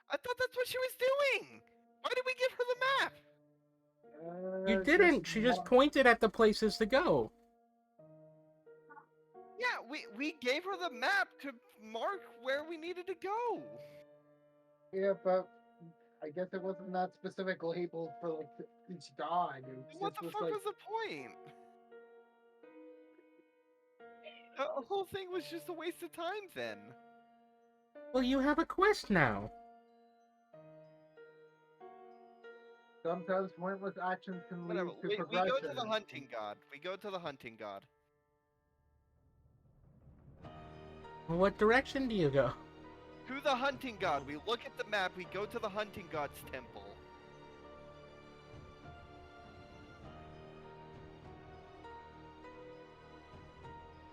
I thought that's what she was doing. Why did we give her the map? You didn't. She just pointed at the places to go. Yeah, we gave her the map to mark where we needed to go. Yeah, but I guess it wasn't that specific label for like each god. It What just the was fuck like was the point? The whole thing was just a waste of time then. Well, you have a quest now. sometimes pointless actions can lead Whatever. to We progression. go to the hunting god. We go to the hunting god. Well, what direction do you go? To the hunting god. We look at the map. We go to the hunting god's temple.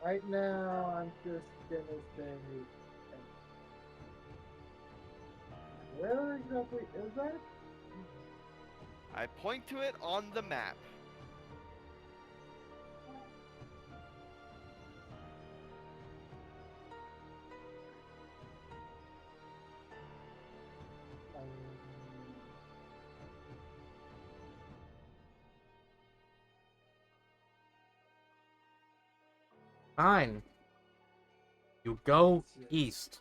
Right now, I'm just gonna say. Where exactly is that? I point to it on the map. Fine. You go east.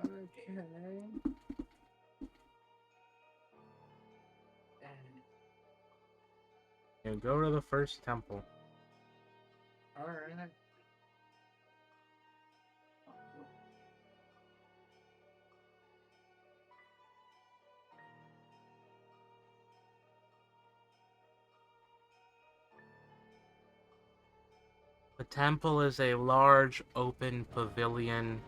Okay. You go to the first temple. Alright. The temple is a large open pavilion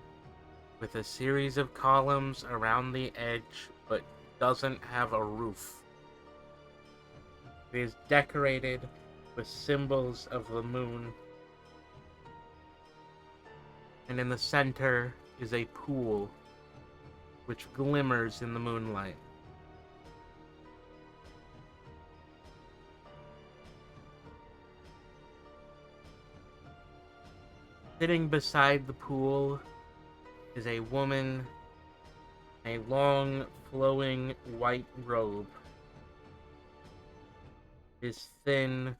with a series of columns around the edge, but doesn't have a roof. It is decorated with symbols of the moon. And in the center is a pool, which glimmers in the moonlight. Sitting beside the pool is a woman in a long, flowing white robe. It is thin,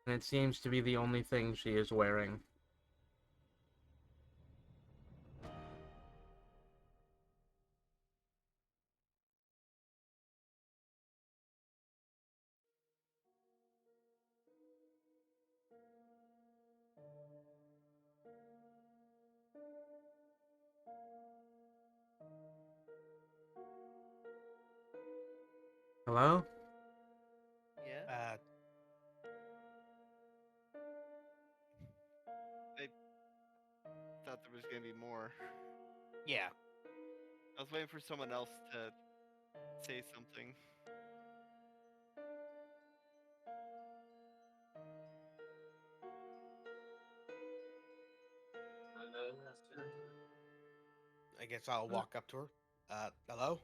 and it seems to be the only thing she is wearing. Hello? Yeah. I thought there was gonna be more. Yeah. I was waiting for someone else to say something. I guess I'll walk up to her. Hello?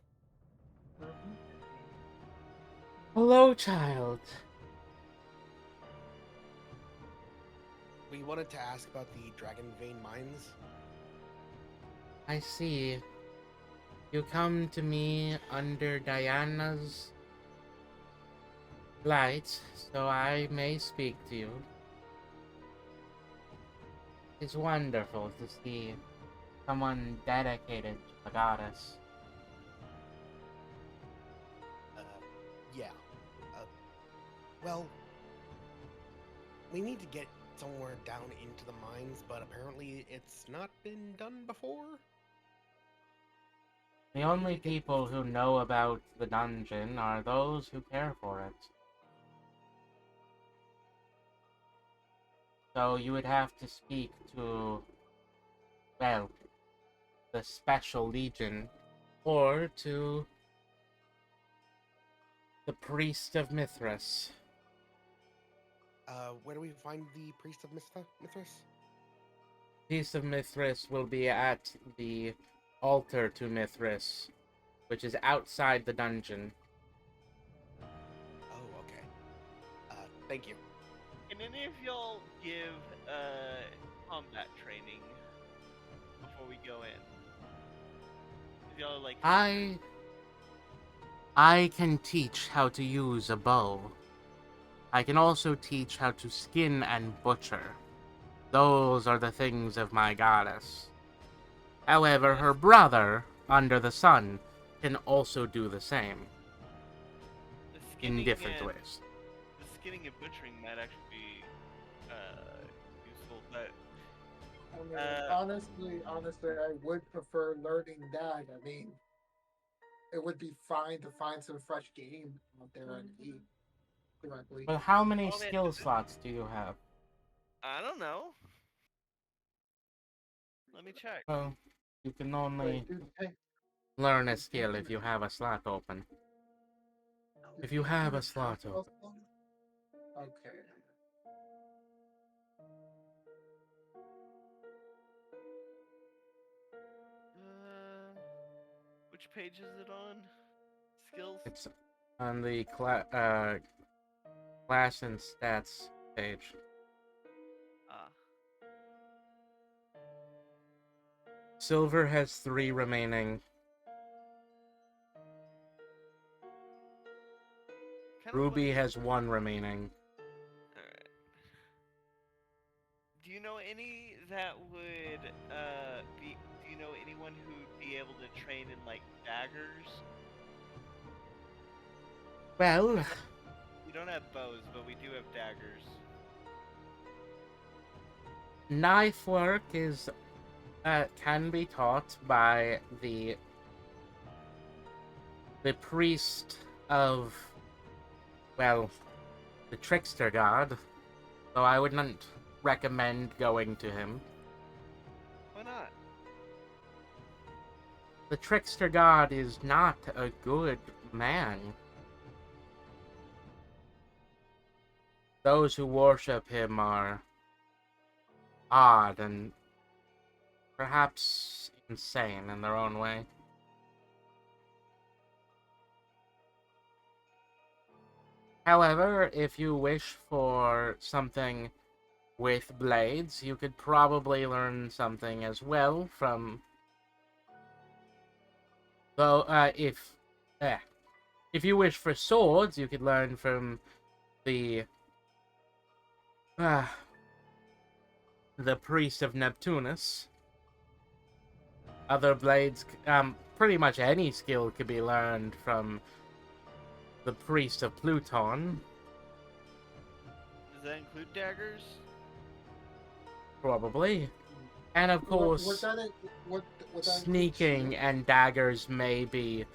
Hello, child. We wanted to ask about the Dragon Vein mines. I see. You come to me under Diana's light, so I may speak to you. It's wonderful to see someone dedicated to the goddess. Yeah. Well, we need to get somewhere down into the mines, but apparently it's not been done before. The only people who know about the dungeon are those who care for it. So you would have to speak to, well, the Special Legion, or to the Priest of Mithras. Where do we find the Priest of Mithras? Priest of Mithras will be at the altar to Mithras, which is outside the dungeon. Oh, okay. Thank you. Can any of y'all give combat training before we go in? If y'all are like I can teach how to use a bow. I can also teach how to skin and butcher. Those are the things of my goddess. However, her brother, under the sun, can also do the same, the in skinning different and, ways. The skinning and butchering might actually be useful, but I mean, honestly, I would prefer learning that. I mean, it would be fine to find some fresh game out there and eat directly. But how many Oh, man, skill slots do you have? I don't know. Let me check. Well, you can only Wait, dude, hey, learn a skill if you have a slot open. If you have a slot open. okay. Which page is it on? Skills? It's on the class and stats page. Ah. Silver has 3 remaining. Kind of Ruby has 1 remaining. Alright. Do you know any that would be? Do you know anyone who'd be able to train in like daggers? Well, We don't have bows, but we do have daggers. knife work is can be taught by the priest of, well, the trickster god. So I wouldn't recommend going to him. Why not? The trickster god is not a good man. Those who worship him are odd and perhaps insane in their own way. However, if you wish for something with blades, you could probably learn something as well from... Though, if you wish for swords, you could learn from the priest of Neptunus. Other blades, pretty much any skill could be learned from the priest of Pluton. Does that include daggers? Probably. And of course, Would that include sneaking shield? and daggers may be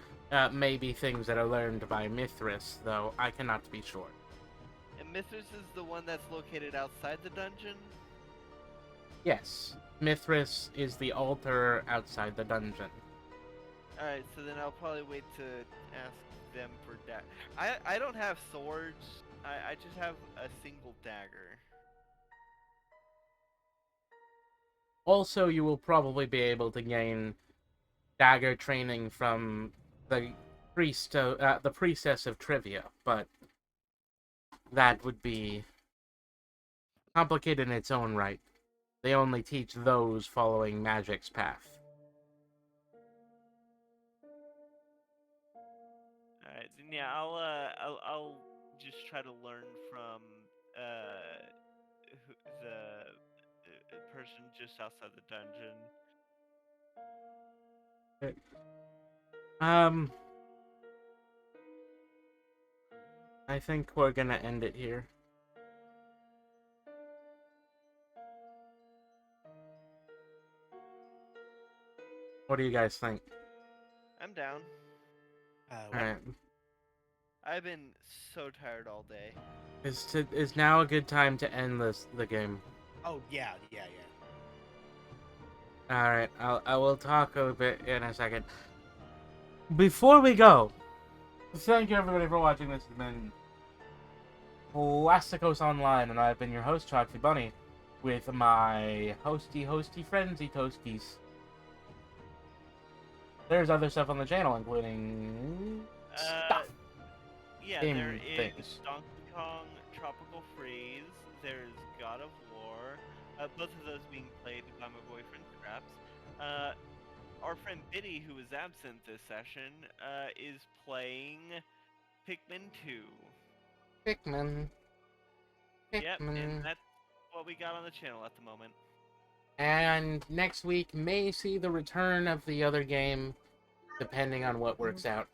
things that are learned by Mithras, though I cannot be sure. And Mithras is the one that's located outside the dungeon? Yes, Mithras is the altar outside the dungeon. Alright, so then I'll probably wait to ask them for I don't have swords. I just have a single dagger. Also, you will probably be able to gain dagger training from the the priestess of trivia, but that would be complicated in its own right. They only teach those following magic's path. Alright, then yeah, I'll just try to learn from the person just outside the dungeon. Um, I think we're gonna end it here. What do you guys think? I'm down. What? Alright. I've been so tired all day. Is now a good time to end the game? Oh, yeah. Alright, I will talk a bit in a second. Before we go, thank you everybody for watching. This has been PlastikOS Online, and I've been your host, Choxy Bunny, with my hosty friendsy toasties. There's other stuff on the channel, including stuff. Yeah, Game there is things. Donkey Kong Tropical Freeze. There's God of War. Both of those being played by my boyfriend Scraps. Our friend Biddy, who is absent this session, is playing Pikmin 2. Pikmin. Yep, and that's what we got on the channel at the moment. And next week may see the return of the other game, depending on what works out.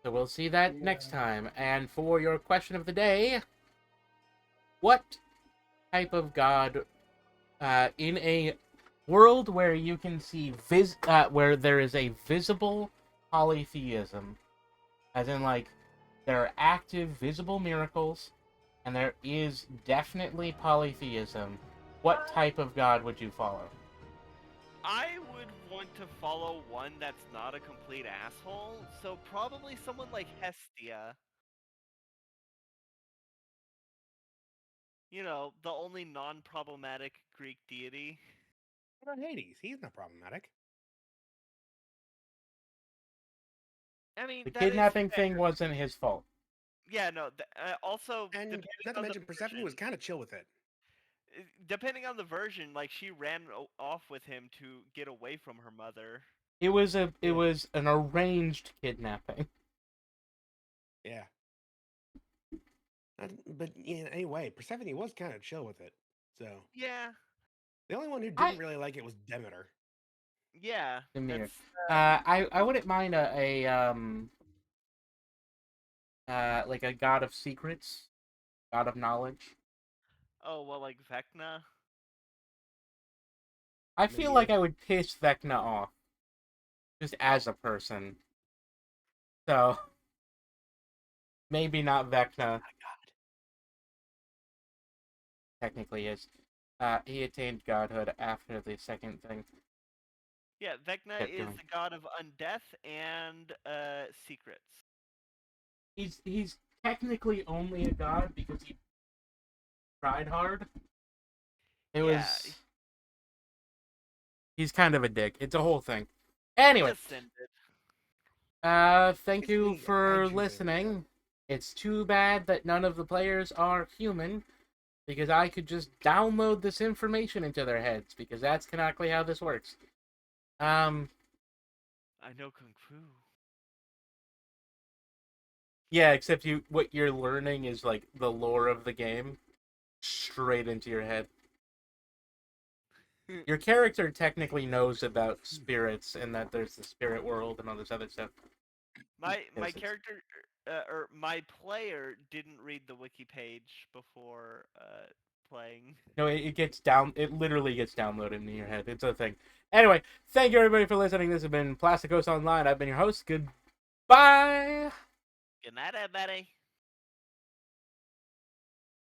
So we'll see that next time. And for your question of the day, what type of god, in a world where you can see where there is a visible polytheism, as in like there are active visible miracles, and there is definitely polytheism, what type of god would you follow? I would want to follow one that's not a complete asshole, so probably someone like Hestia. You know, the only non-problematic Greek deity. What about Hades? He's not problematic. I mean, The that is kidnapping fair. thing wasn't his fault. Yeah, no. Also, And depending not to on mention, the Persephone version, was kind of chill with it. depending on the version, like she ran off with him to get away from her mother. It was an arranged kidnapping. Yeah. But yeah, anyway, Persephone was kind of chill with it. So Yeah, the only one who didn't really like it was Demeter. yeah. Demeter. That's I wouldn't mind like a god of secrets, god of knowledge. oh well, like Vecna. I Me feel neither. like I would piss Vecna off, just as a person. So maybe not Vecna. Technically is. He attained godhood after the second thing. Yeah, Vecna Kept is going. the god of undeath and secrets. He's technically only a god because he tried hard. It Yeah. was. He's kind of a dick. It's a whole thing. Anyway, Ascended. thank you Basically, for I choose listening. It's too bad that none of the players are human, because I could just download this information into their heads, because that's canonically how this works. I know Kung Fu. Yeah, except what you're learning is like the lore of the game straight into your head. Your character technically knows about spirits and that there's the spirit world and all this other stuff. My Yes, character or my player didn't read the wiki page before playing. No, it gets down. It literally gets downloaded into your head. It's a thing. Anyway, thank you everybody for listening. This has been PlastikOS Online. I've been your host. Goodbye. Good night, everybody.